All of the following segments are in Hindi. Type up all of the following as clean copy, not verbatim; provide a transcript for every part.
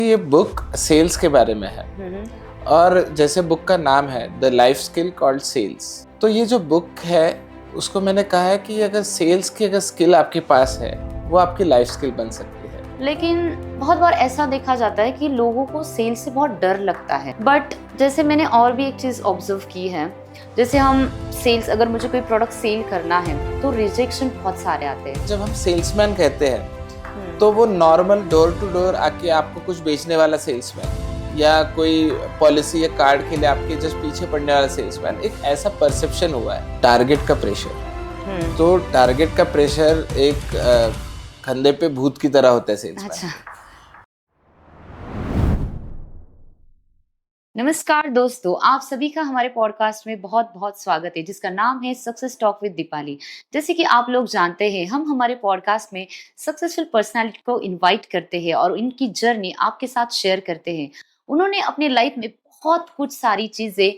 ये बुक सेल्स के बारे में है और जैसे बुक का नाम है the life skill called sales. तो ये जो बुक है उसको मैंने कहा है कि अगर सेल्स की अगर स्किल आपके पास है वो आपकी लाइफ स्किल बन सकती है। लेकिन बहुत बार ऐसा देखा जाता है कि लोगों को सेल से बहुत डर लगता है। बट जैसे मैंने और भी एक चीज ऑब्जर्व की है, जैसे हम सेल्स, अगर मुझे कोई प्रोडक्ट सेल करना है तो रिजेक्शन बहुत सारे आते हैं। जब हम सेल्समैन कहते हैं तो वो नॉर्मल डोर टू डोर आके आपको कुछ बेचने वाला सेल्समैन या कोई पॉलिसी या कार्ड के लिए आपके जस्ट पीछे पड़ने वाला सेल्समैन, एक ऐसा परसेप्शन हुआ है। टारगेट का प्रेशर, तो टारगेट का प्रेशर एक कंधे पे भूत की तरह होता है सेल्समैन। अच्छा, नमस्कार दोस्तों, आप सभी का हमारे पॉडकास्ट में बहुत बहुत स्वागत है, जिसका नाम है सक्सेस टॉक विद दीपाली। जैसे कि आप लोग जानते हैं, हम हमारे पॉडकास्ट में सक्सेसफुल पर्सनालिटी को इनवाइट करते हैं और इनकी जर्नी आपके साथ शेयर करते हैं। उन्होंने अपनी लाइफ में बहुत कुछ सारी चीजें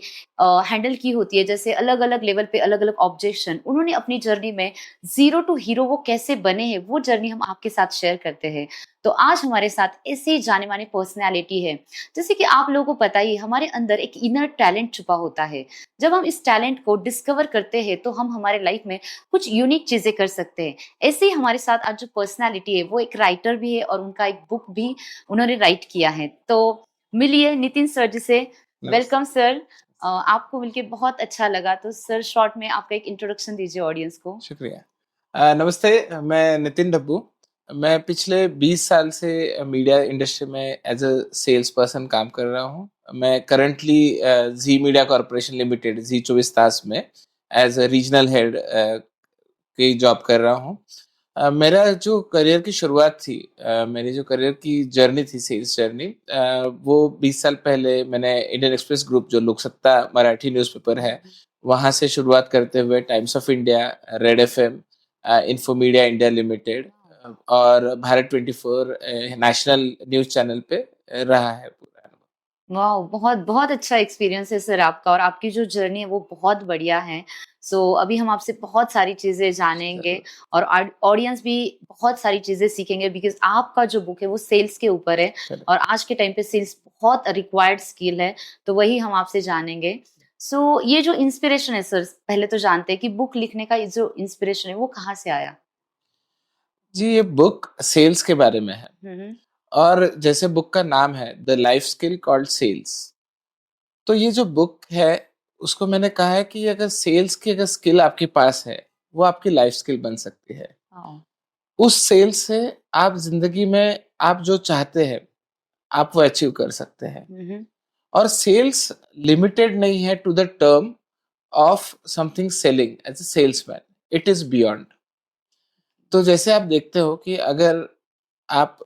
हैंडल की होती है, जैसे अलग अलग लेवल पे अलग अलग ऑब्जेक्शन। उन्होंने अपनी जर्नी में जीरो टू हीरो वो कैसे बने हैं, वो जर्नी हम आपके साथ शेयर करते हैं। तो आज हमारे साथ ऐसे जाने माने पर्सनैलिटी है। जैसे कि आप लोगों को पता ही, हमारे अंदर एक इनर टैलेंट छुपा होता है। जब हम इस टैलेंट को डिस्कवर करते हैं तो हम हमारे लाइफ में कुछ यूनिक चीजें कर सकते हैं। ऐसे ही हमारे साथ आज जो पर्सनैलिटी है वो एक राइटर भी है और उनका एक बुक भी उन्होंने राइट किया है। तो मिलिए नितिन सर जी से। वेलकम सर, आपको मिलके बहुत अच्छा लगा। तो सर, शॉर्ट में आपका एक इंट्रोडक्शन दीजिए ऑडियंस को। शुक्रिया। नमस्ते, मैं नितिन डब्बू। मैं पिछले 20 साल से मीडिया इंडस्ट्री में एज अ सेल्स पर्सन काम कर रहा हूँ। मैं करंटली जी मीडिया कॉर्पोरेशन लिमिटेड जी 24 तास में एज अ रीजनल हेड की जॉब कर रहा हूँ। मेरा जो करियर की शुरुआत थी, मेरी जो करियर की जर्नी थी, सेल्स जर्नी, वो 20 साल पहले मैंने इंडियन एक्सप्रेस ग्रुप, जो लोकसत्ता मराठी न्यूज़पेपर है, वहाँ से शुरुआत करते हुए times of India, red FM, info media India limited और भारत 24 नेशनल न्यूज चैनल पे रहा है पूरा। वाह, बहुत बहुत अच्छा एक्सपीरियंस है सर आपका, और आपकी जो जर्नी है वो बहुत बढ़िया है। अभी हम आपसे बहुत सारी चीजें जानेंगे और ऑडियंस भी बहुत सारी चीजें सीखेंगे, बिकॉज आपका जो बुक है वो सेल्स के ऊपर है और आज के टाइम पे सेल्स बहुत रिक्वायर्ड स्किल है। तो वही हम आपसे जानेंगे। ये जो इंस्पिरेशन है सर, पहले तो जानते हैं कि बुक लिखने का ये जो इंस्पिरेशन है वो कहाँ से आया? जी, ये बुक सेल्स के बारे में है और जैसे बुक का नाम है the life skill called sales. तो ये जो बुक है उसको मैंने कहा है कि अगर सेल्स की अगर स्किल आपके पास है वो आपकी लाइफ स्किल बन सकती है। उस सेल्स से आप जिंदगी में आप जो चाहते हैं आप वो अचीव कर सकते हैं। और सेल्स लिमिटेड नहीं है to the term of something selling as a salesman, it is beyond. तो जैसे आप देखते हो कि अगर आप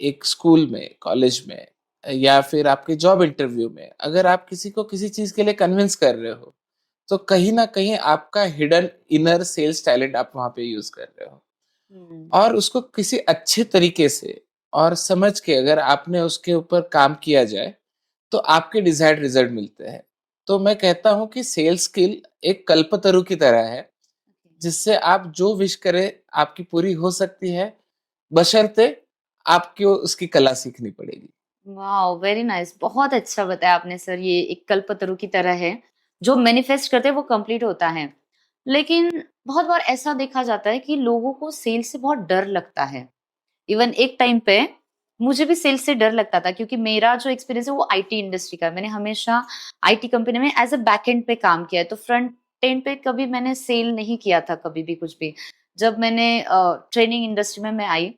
एक स्कूल में, कॉलेज में या फिर आपके जॉब इंटरव्यू में अगर आप किसी को किसी चीज के लिए कन्विंस कर रहे हो तो कहीं ना कहीं आपका हिडन इनर सेल्स टैलेंट आप वहां पे यूज कर रहे हो और उसको किसी अच्छे तरीके से और समझ के अगर आपने उसके ऊपर काम किया जाए तो आपके डिजायर्ड रिजल्ट मिलते हैं। तो मैं कहता हूं कि सेल्स स्किल एक कल्पतरु की तरह है जिससे आप जो विश करें आपकी पूरी हो सकती है, बशर्ते आपको उसकी कला सीखनी पड़ेगी। वाह, वेरी नाइस। बहुत अच्छा बताया आपने सर। ये एक कल्पतरु की तरह है, जो मैनिफेस्ट करते हैं वो कंप्लीट होता है। लेकिन बहुत बार ऐसा देखा जाता है कि लोगों को सेल से बहुत डर लगता है। इवन एक टाइम पे मुझे भी सेल्स से डर लगता था, क्योंकि मेरा जो एक्सपीरियंस है वो आईटी इंडस्ट्री का है। मैंने हमेशा आईटी कंपनी में एज अ बैक एंड पे काम किया है, तो फ्रंट एंड पे कभी मैंने सेल नहीं किया था, कभी भी कुछ भी। जब मैंने ट्रेनिंग इंडस्ट्री में मैं आई,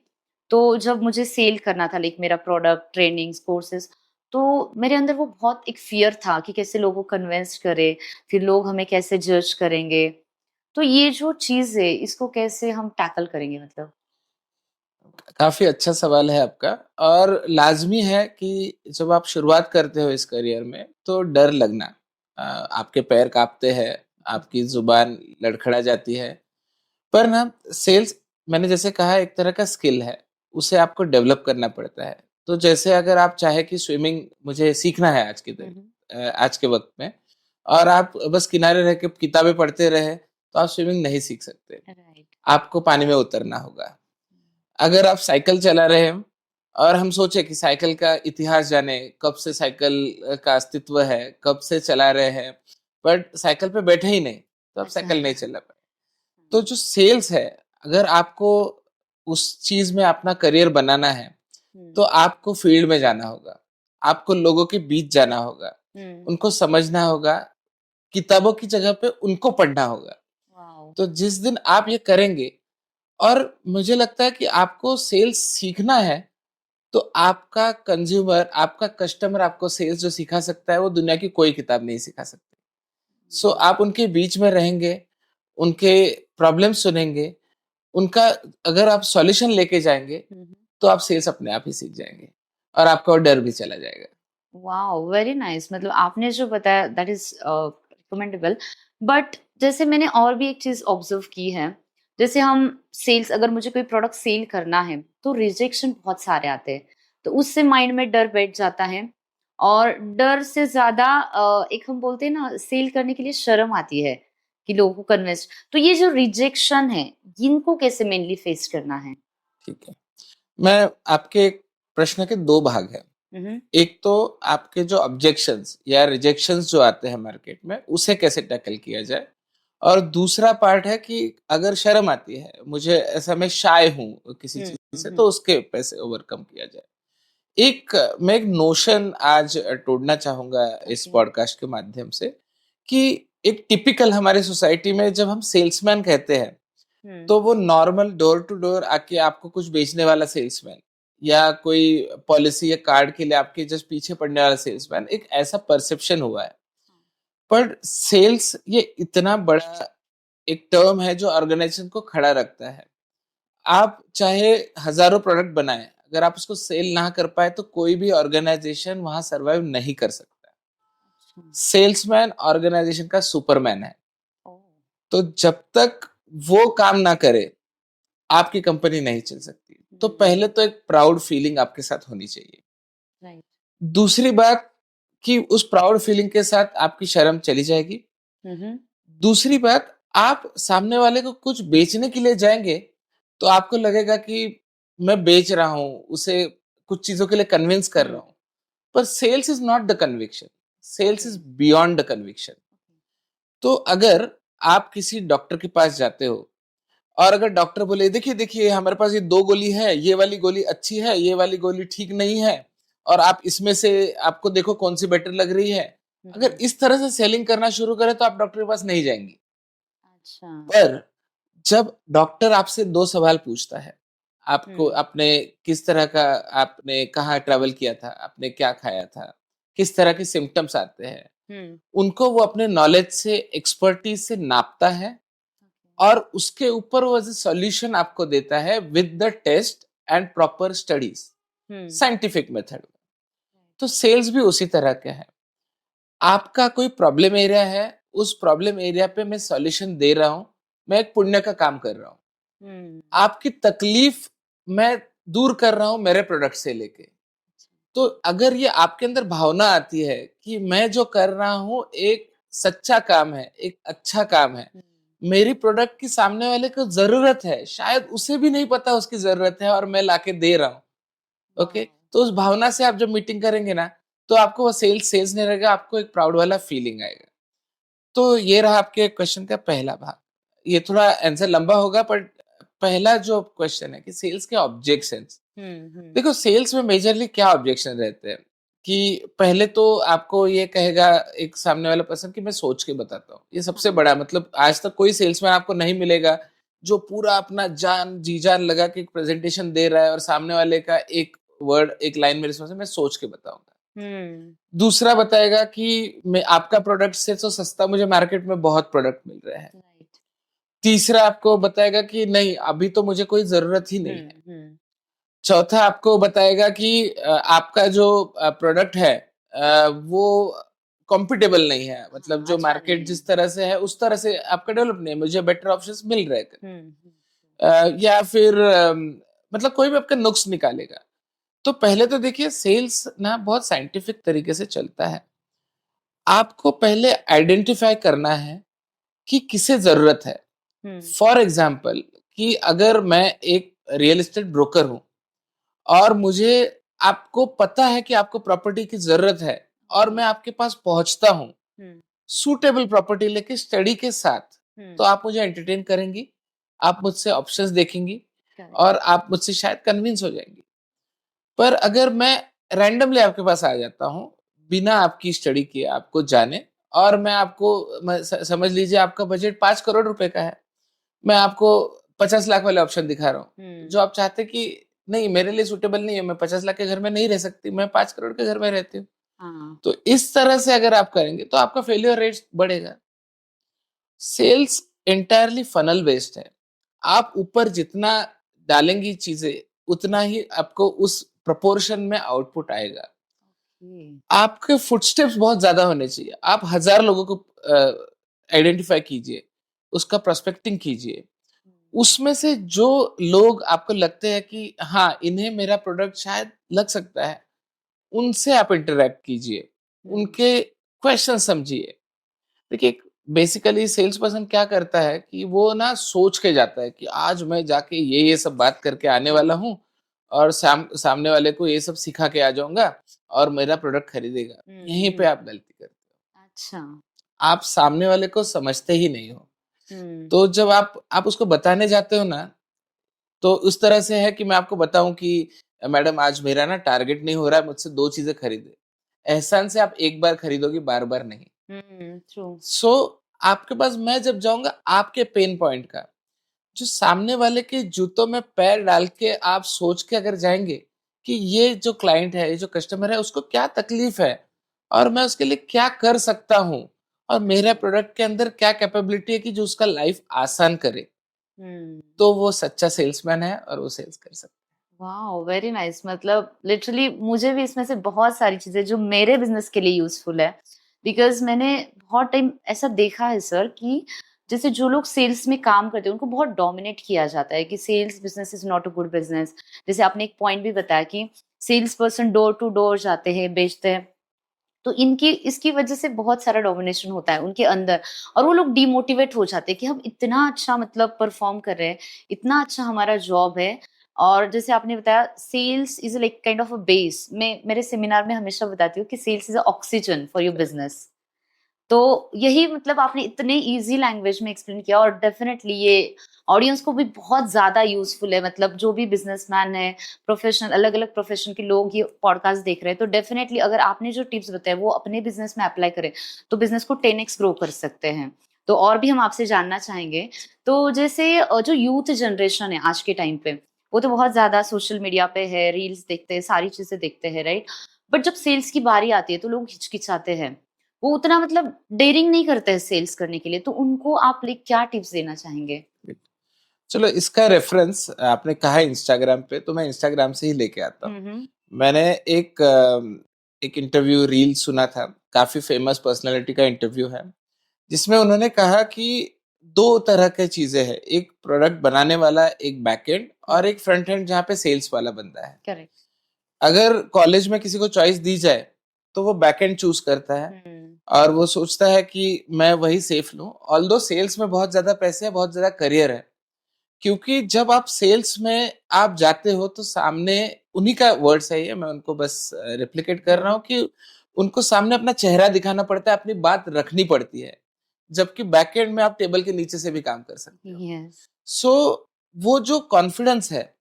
तो जब मुझे सेल करना था, लाइक मेरा प्रोडक्ट, ट्रेनिंग्स, कोर्सेज, तो मेरे अंदर वो बहुत एक फियर था कि कैसे लोगों को कन्विंस करे, फिर लोग हमें कैसे जज करेंगे। तो ये जो चीज है इसको कैसे हम टैकल करेंगे, मतलब? काफी अच्छा सवाल है आपका। और लाजमी है कि जब आप शुरुआत करते हो इस करियर में तो डर लगना, आपके पैर कांपते हैं, आपकी जुबान लड़खड़ा जाती है। पर ना, सेल्स, मैंने जैसे कहा, एक तरह का स्किल है, उसे आपको डेवलप करना पड़ता है। तो जैसे अगर आप चाहे कि स्विमिंग मुझे सीखना है आज के दिन, आज के वक्त में, और आप बस किनारे रह के किताबें पढ़ते रहे तो आप स्विमिंग नहीं सीख सकते। राइट। आपको पानी में उतरना होगा। अगर आप साइकिल चला रहे हैं और हम सोचे कि साइकिल का इतिहास जाने, कब से साइकिल का अस्तित्व है, कब से चला रहे हैं, बट साइकिल पे बैठे ही नहीं, तो अब अच्छा। साइकिल नहीं चला पाए। तो जो सेल्स है, अगर आपको उस चीज में अपना करियर बनाना है, हुँ, तो आपको फील्ड में जाना होगा, आपको लोगों के बीच जाना होगा, हुँ, उनको समझना होगा, किताबों की जगह पे उनको पढ़ना होगा। वाओ! तो जिस दिन आप ये करेंगे, और मुझे लगता है कि आपको सेल्स सीखना है, तो आपका कंज्यूमर, आपका कस्टमर आपको सेल्स जो सिखा सकता है, वो दुनिया की कोई किताब नहीं सिखा सकती। सो हुँ, आप उनके बीच में रहेंगे, उनके प्रॉब्लम सुनेंगे, उनका अगर आप सॉल्यूशन लेके जाएँगे, हुँ, हुँ। तो आप सेल्स अपने आप ही सीख जाएँगे और आपका वो डर भी चला जाएगा। वाओ! वेरी नाइस, मतलब आपने जो बताया दैट इज़ रिकमेंडेबल। बट जैसे मैंने और भी एक चीज़ ऑब्ज़र्व की है, जैसे हम सेल्स, अगर मुझे कोई प्रोडक्ट सेल करना है, तो रिजेक्शन बहुत सारे आते हैं। तो उससे माइंड में डर बैठ जाता है, और डर से ज़्यादा एक हम बोलते हैं ना, सेल करने के लिए शर्म आती है कि लोगों को कन्विंस। तो ये जो रिजेक्शन है, इनको कैसे मेनली फेस करना है? ठीक है। मैं आपके प्रश्न के 2 भाग हैं। हुँ, हुँ। एक तो आपके जो ऑब्जेक्शंस या रिजेक्शंस जो आते हैं मार्केट में, उसे कैसे टैकल किया जाए? और दूसरा पार्ट है कि अगर शर्म आती है, मुझे ऐसा मैं शाय हूँ किसी हुँ, चीज़ हुँ, से, हुँ। तो उसके कैसे ओवरकम किया जाए? मैं एक नोशन आज तोड़ना चाहूँगा इस ओके। पॉडकास्ट के माध्यम से, कि एक टिपिकल हमारे सोसाइटी में जब हम सेल्समैन कहते हैं, हुँ, तो वो नॉर्मल डोर टू डोर आके आपको कुछ बेचने वाला सेल्समैन, या कोई पॉलिसी या कार्ड के लिए आपके जस्ट पीछे पड़ने वाला सेल्समैन, एक ऐसा परसेप्शन हुआ है। पर सेल्स ये इतना बड़ा एक टर्म है जो ऑर्गेनाइजेशन को खड़ा रखता है। आप चाहे हजारों प्रोडक्ट बनाएं, अगर आप उसको सेल ना कर पाए, तो कोई भी ऑर्गेनाइजेशन वहां सरवाइव नहीं कर सकता। अच्छा। सेल्समैन ऑर्गेनाइजेशन का सुपरमैन है। ओह! तो जब तक वो काम ना करे, आपकी कंपनी नहीं चल सकती। तो पहले हुँ, तो एक प्राउड फीलिंग आपके साथ होनी चाहिए। राइट। दूसरी बात, कि उस प्राउड फीलिंग के साथ आपकी शर्म चली जाएगी। हुँ, हुँ। दूसरी बात, आप सामने वाले को कुछ बेचने के लिए जाएँगे, तो आपको लगेगा कि मैं बेच रहा हूँ, उसे कुछ चीज़ों के लिए कन्विंस कर हुँ, रहा हूँ। पर sales is not the conviction, sales okay, is beyond the conviction. Okay. तो अगर आप किसी डॉक्टर के पास जाते हो, और अगर डॉक्टर बोले, देखिए देखिए हमारे पास ये 2 गोली है, ये वाली गोली अच्छी है, ये वाली गोली ठीक नहीं है, और आप इसमें से आपको देखो कौन-सी बेटर लग रही है। अगर हुँ, इस तरह से सेलिंग करना शुरू करें, तो आप डॉक्टर के पास नहीं जाएँगी। अच्छा। पर जब डॉक्टर आपसे 2 सवाल पूछता है, आपको हुँ, आपने किस तरह का, आपने कहाँ ट्रैवल किया था, आपने क्या खाया था, किस तरह के सिम्पटम्स आते हैं, हुँ, उनको वो अपने नॉलेज से, एक्सपर्टीज़ से नापता है, ओके। और उसके ऊपर वो एज़ अ सॉल्यूशन आपको देता है with the test and proper studies, हुँ, साइंटिफिक मेथड में। राइट। तो सेल्स भी उसी तरह का है। आपका कोई प्रॉब्लम एरिया है, उस प्रॉब्लम एरिया पे मैं सॉल्यूशन दे रहा हूँ, मैं एक पुण्य का काम कर रहा हूँ। हुँ, आपकी तकलीफ मैं दूर कर रहा हूँ मेरे प्रोडक्ट से लेके। अच्छा। तो अगर ये आपके अंदर भावना आती है कि मैं जो कर रहा हूँ एक सच्चा काम है, एक अच्छा काम है, हुँ, मेरी प्रोडक्ट की सामने वाले को ज़रूरत है, शायद उसे भी नहीं पता उसकी ज़रूरत है, और मैं लाके दे रहा हूँ, ओके? वाओ! तो उस भावना से आप जब मीटिंग करेंगे ना, तो आपको वो सेल्स सेल्स नहीं रहेगा, आपको एक प्राउड वाला फीलिंग आएगा। तो ये रहा आपके क्वेश्चन का पहला भाग। ये थोड़ा आंसर लंबा होगा, पर पहला जो क्वेश्चन है कि सेल्स के ऑब्जेक्शंस। हुँ, हुँ, देखो, सेल्स में मेजरली क्या ऑब्जेक्शन रहते हैं, कि पहले तो आपको ये कहेगा एक सामने वाला पर्सन कि मैं सोच के बताता हूँ। ये सबसे हाँ, बड़ा, मतलब आज तक कोई सेल्समैन आपको नहीं मिलेगा जो पूरा अपना जान जी-जान लगा के एक प्रेजेंटेशन दे रहा है, और सामने वाले का एक वर्ड, एक लाइन में रिस्पॉन्स है, मैं सोच के बताऊँगा। हुँ, दूसरा बताएगा कि मैं आपका प्रोडक्ट से तो सस्ता मुझे मार्केट में बहुत प्रोडक्ट मिल रहे हैं। राइट। तीसरा आपको बताएगा कि नहीं, अभी तो मुझे कोई ज़रूरत ही नहीं है। हुँ, हुँ, चौथा आपको बताएगा कि आपका जो प्रोडक्ट है, वो कॉम्पिटेबल नहीं है, मतलब हाँ, जो अच्छा मार्केट नहीं है। जिस तरह से है उस तरह से आपका डेवलप नहीं है, मुझे बेटर ऑप्शंस मिल रहे हैं। हुँ, हुँ, या फिर मतलब कोई भी आपका नुक्स निकालेगा। तो पहले तो देखिए, सेल्स ना बहुत साइंटिफिक तरीके से चलता है। आपको पहले आइडेंटिफाई करना है कि किसे ज़रूरत है। हुँ, फॉर एग्ज़ाम्पल, कि अगर मैं एक रियल एस्टेट ब्रोकर हूँ, और मुझे आपको पता है कि आपको प्रॉपर्टी की जरूरत है और मैं आपके पास पहुंचता हूँ सूटेबल प्रॉपर्टी लेके स्टडी के साथ, तो आप मुझे एंटरटेन करेंगी, आप मुझसे ऑप्शंस देखेंगी और आप मुझसे शायद कन्विंस हो जाएंगी। पर अगर मैं रैंडमली आपके पास आ जाता हूँ बिना आपकी स्टडी किए, आपको जाने, और मैं आपको समझ लीजिए आपका बजट 5 करोड़ रुपए का है, मैं आपको 50 लाख वाले ऑप्शन दिखा रहा हूँ जो आप चाहते कि नहीं मेरे लिए सूटेबल नहीं है, मैं 50 लाख के घर में नहीं रह सकती, मैं 5 करोड़ के घर में रहती हूँ। तो इस तरह से अगर आप करेंगे तो आपका फेलियर रेट बढ़ेगा। सेल्स एंटायरली फनल बेस्ड है। आप ऊपर जितना डालेंगी चीजें उतना ही आपको उस प्रोपोर्शन में आउटपुट आएगा। आपके फुटस्टेप्स बहुत ज्यादा होने चाहिए। आप 1000 लोगों को आइडेंटिफाई कीजिए, उसका प्रोस्पेक्टिंग कीजिए, उसमें से जो लोग आपको लगते हैं कि हाँ इन्हें मेरा प्रोडक्ट शायद लग सकता है, उनसे आप इंटरेक्ट कीजिए, उनके क्वेश्चन समझिए। देखिए बेसिकली सेल्स पर्सन क्या करता है कि वो ना सोच के जाता है कि आज मैं जाके ये सब बात करके आने वाला हूँ और सामने वाले को ये सब सिखा के आ जाऊंगा और मेरा प्रोडक्ट खरीदेगा। यहीं पे आप गलती करते हो। अच्छा। आप सामने वाले को समझते ही नहीं हो। तो जब आप उसको बताने जाते हो ना, तो उस तरह से है कि मैं आपको बताऊं कि मैडम आज मेरा ना टारगेट नहीं हो रहा है, मुझसे 2 चीजें खरीदे। एहसान से आप एक बार खरीदोगी, बार बार नहीं। ट्रू। सो आपके पास मैं जब जाऊंगा आपके पेन पॉइंट का, जो सामने वाले के जूतों में पैर डाल के आप सोच के अगर जाएंगे कि ये जो क्लाइंट है, ये जो कस्टमर है, उसको क्या तकलीफ है और मैं उसके लिए क्या कर सकता हूँ और मेरे प्रोडक्ट के अंदर क्या कैपेबिलिटी है कि जो उसका लाइफ आसान करे, तो वो सच्चा सेल्समैन है और वो सेल्स कर सकता है। Wow, very nice. मतलब लिटरली मुझे भी इसमें से बहुत सारी चीजें जो मेरे बिजनेस के लिए यूजफुल है, बिकॉज मैंने बहुत टाइम ऐसा देखा है सर कि जैसे जो लोग सेल्स में काम करते हैं उनको बहुत डोमिनेट किया जाता है कि sales business is not a good business. जैसे आपने एक पॉइंट भी बताया कि sales person door to door जाते हैं, बेचते हैं, तो इनकी इसकी वजह से बहुत सारा डोमिनेशन होता है उनके अंदर, और वो लोग डिमोटिवेट हो जाते हैं कि हम इतना अच्छा मतलब परफॉर्म कर रहे हैं, इतना अच्छा हमारा जॉब है। और जैसे आपने बताया sales is like kind of a base. मैं मेरे सेमिनार में हमेशा बताती हूँ कि sales is a oxygen for your business. तो यही मतलब आपने इतने इजी लैंग्वेज में एक्सप्लेन किया, और डेफिनेटली ये ऑडियंस को भी बहुत ज्यादा यूजफुल है। मतलब जो भी बिजनेसमैन है, प्रोफेशनल, अलग अलग प्रोफेशन के लोग ये पॉडकास्ट देख रहे हैं, तो डेफिनेटली अगर आपने जो टिप्स बताए वो अपने बिजनेस में अप्लाई करें तो बिजनेस को 10x ग्रो कर सकते हैं। तो और भी हम आपसे जानना चाहेंगे। तो जैसे जो यूथ जनरेशन है आज के टाइम पे, वो तो बहुत ज्यादा सोशल मीडिया पे है, रील्स देखते हैं, सारी चीजें देखते हैं, राइट? बट जब सेल्स की बारी आती है तो लोग हिचकिचाते हैं, वो उतना मतलब डेयरिंग नहीं करते हैं सेल्स करने के लिए। तो उनको आप लाइक क्या टिप्स देना चाहेंगे? चलो इसका रेफरेंस आपने कहा है इंस्टाग्राम पे, तो मैं इंस्टाग्राम से ही लेके आता हूँ। मैंने एक इंटरव्यू रील सुना था, काफी फेमस पर्सनालिटी का इंटरव्यू है, जिसमें उन्होंने कहा कि 2 तरह की चीजें हैं, एक प्रोडक्ट बनाने वाला, एक बैकएंड, और एक फ्रंट एंड जहाँ पे सेल्स वाला बंदा है। करेक्ट। अगर कॉलेज में किसी को चॉइस दी जाए तो वो बैकएंड चूज करता है और वो सोचता है कि मैं वही सेफ लूं, ऑल्दो सेल्स में बहुत ज्यादा पैसे है, बहुत ज्यादा करियर है। क्योंकि जब आप सेल्स में आप जाते हो तो सामने, उन्हीं का वर्ड्स है ये, मैं उनको बस रिप्लिकेट कर रहा हूँ कि उनको सामने अपना चेहरा दिखाना पड़ता है, अपनी बात रखनी पड़ती है, जबकि बैकएंड में आप टेबल के नीचे से भी काम कर सकते हो। यस। सो वो जो कॉन्फिडेंस है,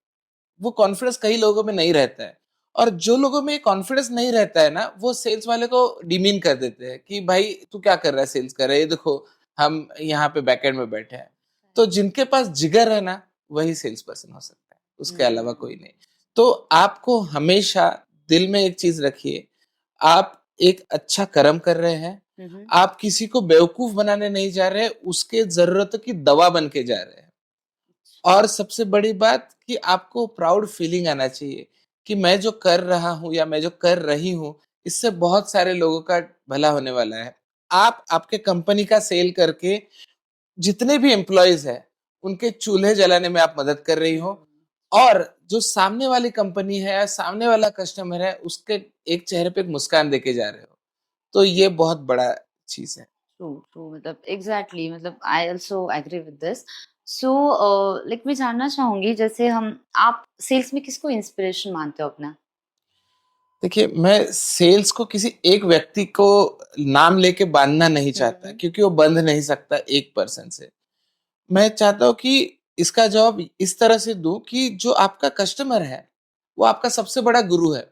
वो कॉन्फिडेंस कई लोगों में नहीं रहता है, और जो लोगों में कॉन्फिडेंस नहीं रहता है ना, वो सेल्स वाले को डिमीन कर देते हैं कि भाई तू क्या कर रहा है, सेल्स कर रहा है, ये देखो हम यहाँ पे बैकएंड में बैठे हैं। तो जिनके पास जिगर है ना, वही सेल्स पर्सन हो सकता है, उसके अलावा कोई नहीं। तो आपको हमेशा दिल में एक चीज रखिए, आप एक अच्छा कर्म कर रहे हैं, आप किसी को बेवकूफ बनाने नहीं जा रहे, उसके जरूरतों की दवा बन के जा रहे हैं। और सबसे बड़ी बात कि आपको प्राउड फीलिंग आना चाहिए कि मैं जो कर रहा हूं या मैं जो कर रही हूं, इससे बहुत सारे लोगों का भला होने वाला है। आप आपके कंपनी का सेल करके जितने भी एम्प्लॉयज हैं उनके चूल्हे जलाने में आप मदद कर रही हो, और जो सामने वाली कंपनी है या सामने वाला कस्टमर है उसके एक चेहरे पे एक मुस्कान देके जा रहे हो, तो ये बहुत बड़ा चीज है। ट्रू ट्रू, मतलब एग्जैक्टली, मतलब I also agree with this. So like मैं जानना चाहूंगी, जैसे हम आप सेल्स में किसको इंस्पिरेशन मानते हो अपना? देखिए, मैं सेल्स को किसी एक व्यक्ति को नाम लेके बाँधना नहीं चाहता, हम्म। क्योंकि वो बंध नहीं सकता एक पर्सन से। मैं चाहता हूँ कि इसका जवाब इस तरह से दूँ कि जो आपका कस्टमर है, वो आपका सबसे बड़ा गुरु है,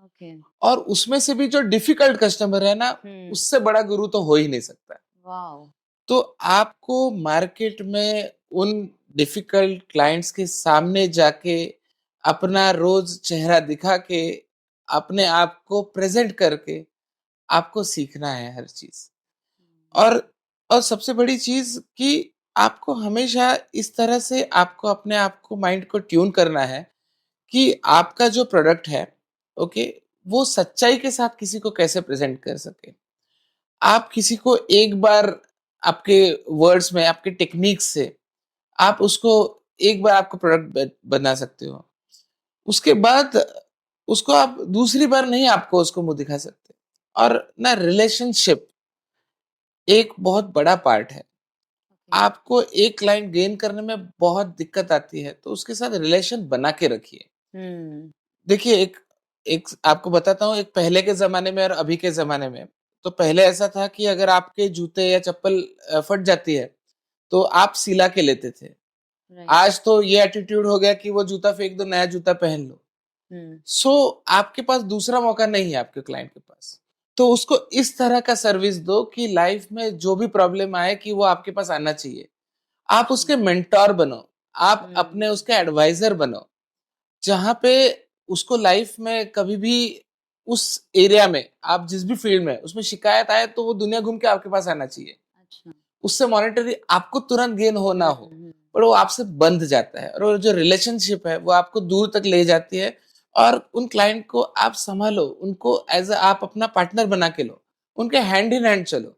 ओके। और उसमें से भी जो डिफिकल्ट कस्टमर है ना, हम्म। उससे बड़ा गुरु तो हो ही नहीं सकता। वाओ। तो आपको मार्केट में उन डिफिकल्ट क्लाइंट्स के सामने जाके अपना रोज चेहरा दिखा के अपने आप को प्रेजेंट करके आपको सीखना है हर चीज। और और सबसे बड़ी चीज कि आपको हमेशा इस तरह से आपको अपने आप को माइंड को ट्यून करना है कि आपका जो प्रोडक्ट है, ओके, वो सच्चाई के साथ किसी को कैसे प्रेजेंट कर सके। आप किसी को एक बार आपके वर्ड्स में, आपके टेक्निक से आप उसको एक बार आपको प्रोडक्ट बना सकते हो। उसके बाद उसको आप दूसरी बार नहीं आपको उसको मुंह दिखा सकते। और ना, रिलेशनशिप एक बहुत बड़ा पार्ट है। ओके। आपको एक क्लाइंट गेन करने में बहुत दिक्कत आती है, तो उसके साथ रिलेशन बना के रखिए। हम्म। देखिए, एक एक आपको बताता हूँ, एक पहले के ज़माने में और अभी के ज़माने में। तो पहले ऐसा था कि अगर आपके जूते या चप्पल फट जाती है, तो आप सिला के लेते थे। राइट। आज तो ये एटीट्यूड हो गया कि वो जूता फेंक दो, नया जूता पहन लो। हम्म। सो आपके पास दूसरा मौका नहीं है आपके क्लाइंट के पास। तो उसको इस तरह का सर्विस दो कि लाइफ में जो भी प्रॉब्लम आए कि वो आपके पास आना चाहिए। आप अच्छा। उसके मेंटर बनो, आप अपने हम्म। उसके एडवाइजर बनो, जहाँ पे उसको लाइफ में कभी भी उस एरिया में, आप जिस भी फील्ड में उसमें शिकायत आए, तो वो दुनिया घूम के आपके पास आना चाहिए। अच्छा। उससे मॉनेटरी आपको तुरंत गेन हो ना हो, हम्म। पर वो आपसे बंध जाता है, और वो जो रिलेशनशिप है वो आपको दूर तक ले जाती है। और उन क्लाइंट को आप संभालो, उनको एज आप अपना पार्टनर बना के लो, उनके हैंड इन हैंड चलो,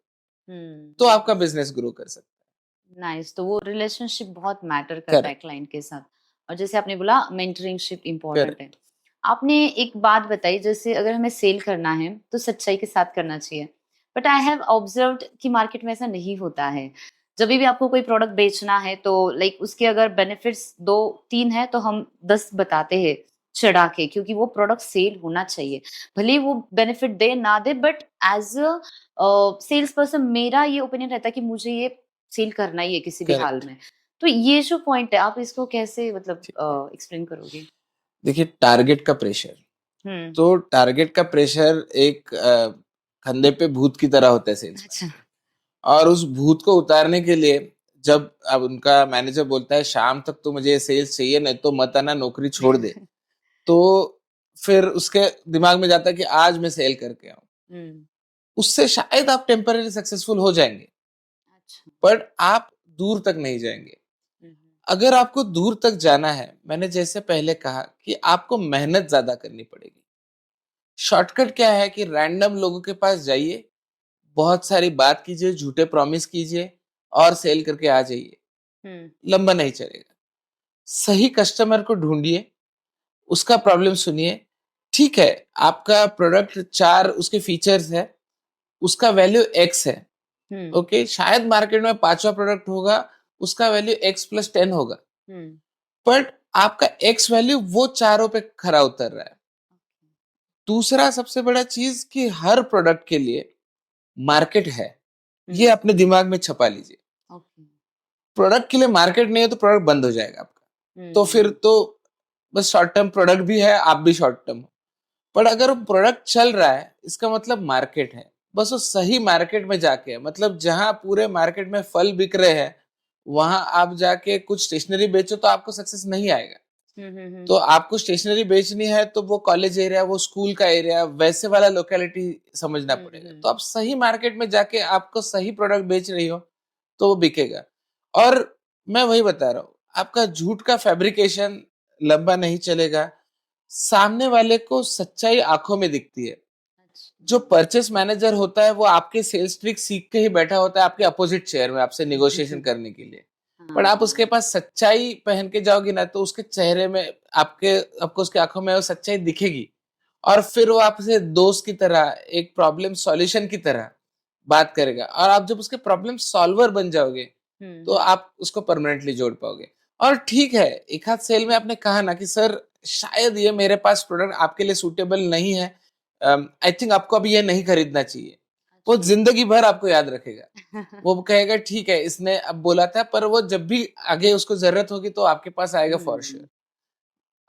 तो आपका बिजनेस ग्रो कर सकता नाइस। तो वो रिलेशनशिप बहुत मैटर है। करता है करेक्ट। क्लाइंट के साथ। और जैसे आपने बोला मेंटरिंगशिप इम्पोर्टेंट है। करेक्ट। आपने एक बात बताई, जैसे अगर हमें सेल करना है तो सच्चाई के साथ करना चाहिए। बट आई हैव ऑब्जर्व्ड कि मार्केट में ऐसा नहीं होता है। जब भी आपको कोई प्रोडक्ट बेचना है तो लाइक उसके अगर बेनिफिट्स दो तीन है तो हम 10 बताते हैं चढ़ा के, क्योंकि वो प्रोडक्ट सेल होना चाहिए। भले ही वो बेनिफिट दे ना दे, but as a salesperson मेरा ये ओपिनियन रहता है कि मुझे ये सेल करना ही है किसी भी हाल करेक्ट। में। तो ये जो पॉइंट है आप इसको कैसे मतलब ठीक है। एक्सप्लेन करोगे? देखिए, टारगेट का प्रेशर, हुँ। तो टारगेट का प्रेशर एक कंधे पे भूत की तरह होता है सेल्समैन अच्छा। के। और उस भूत को उतारने के लिए, जब अब उनका मैनेजर बोलता है शाम तक तो मुझे सेल्स चाहिए, नहीं तो मत आना, नौकरी छोड़ दे, तो फिर उसके दिमाग में जाता है कि आज मैं सेल करके आऊं। हुँ। उससे शायद आप टेम्पररी सक्सेसफुल हो जाएंगे, अच्छा। बट आप दूर तक नहीं जाएंगे। हुँ, हुँ। अगर आपको दूर तक जाना है, मैंने जैसे पहले कहा कि आपको मेहनत ज्यादा करनी पड़ेगी। शॉर्टकट क्या है कि रैंडम लोगों के पास जाइए, बहुत सारी बात कीजिए, झूठे प्रॉमिस कीजिए, और सेल करके आ जाइए। हुँ, लंबा नहीं चलेगा। सही कस्टमर को ढूंढिए, उसका प्रॉब्लम सुनिए। ठीक है, आपका प्रोडक्ट 4 उसके फीचर्स है, उसका वैल्यू एक्स है, हुँ, ओके, शायद मार्केट में 5वां प्रोडक्ट होगा, उसका वैल्यू एक्स प्लस 10 होगा, हुँ। बट आपका एक्स वैल्यू वो चारों पे खरा उतर रहा है। दूसरा सबसे बड़ा चीज कि हर प्रोडक्ट के लिए मार्केट है, ये हुँ, अपने दिमाग में छपा लीजिए। ओके। प्रोडक्ट के लिए मार्केट नहीं है तो प्रोडक्ट बंद हो जाएगा आपका। हुँ, तो हुँ, फिर हुँ। तो बस शॉर्ट टर्म प्रोडक्ट भी है, आप भी शॉर्ट टर्म हो। पर अगर प्रोडक्ट चल रहा है, इसका मतलब मार्केट है। बस वो सही मार्केट में जाके, मतलब जहां पूरे मार्केट में फल बिक रहे हैं, वहां आप जाके कुछ स्टेशनरी बेचो तो आपको सक्सेस नहीं आएगा। हुँ, हुँ, तो हुँ। आपको स्टेशनरी बेचनी है तो वो कॉलेज एरिया, वो स्कूल का एरिया, वैसे वाला लोकेलिटी समझना हुँ, पड़ेगा। तो हुँ। आप सही मार्केट में जाके आपको सही प्रोडक्ट बेच रही हो, तो वो बिकेगा। और मैं वही बता रहा हूँ, आपका झूठ का फैब्रिकेशन लंबा नहीं चलेगा। सामने वाले को सच्चाई आंखों में दिखती है। अच्छा। जो परचेस मैनेजर होता है वो आपके सेल्स ट्रिक सीख के ही बैठा होता है आपके अपोजिट चेयर में आपसे नेगोशिएशन करने के लिए। पर आप उसके हाँ। पास सच्चाई पहन के जाओगी ना, तो उसके चेहरे में, आपके आपको उसकी आंखों में वो सच्चाई दिखेगी। और फिर वो आपसे दोस्त की तरह, एक प्रॉब्लम सॉल्यूशन की तरह बात करेगा, और आप जब उसके प्रॉब्लम सॉल्वर बन जाओगे, तो आप उसको परमानेंटली जोड़ पाओगे। और ठीक है, एक आध सेल में आपने कहा ना कि सर शायद ये मेरे पास प्रोडक्ट आपके लिए सूटेबल नहीं है, आई थिंक आपको अभी ये नहीं खरीदना चाहिए। वो अच्छा। जिंदगी भर आपको याद रखेगा। वो कहेगा ठीक है इसने अब बोला था, पर वो जब भी आगे उसको जरूरत होगी तो आपके पास आएगा फॉर श्योर।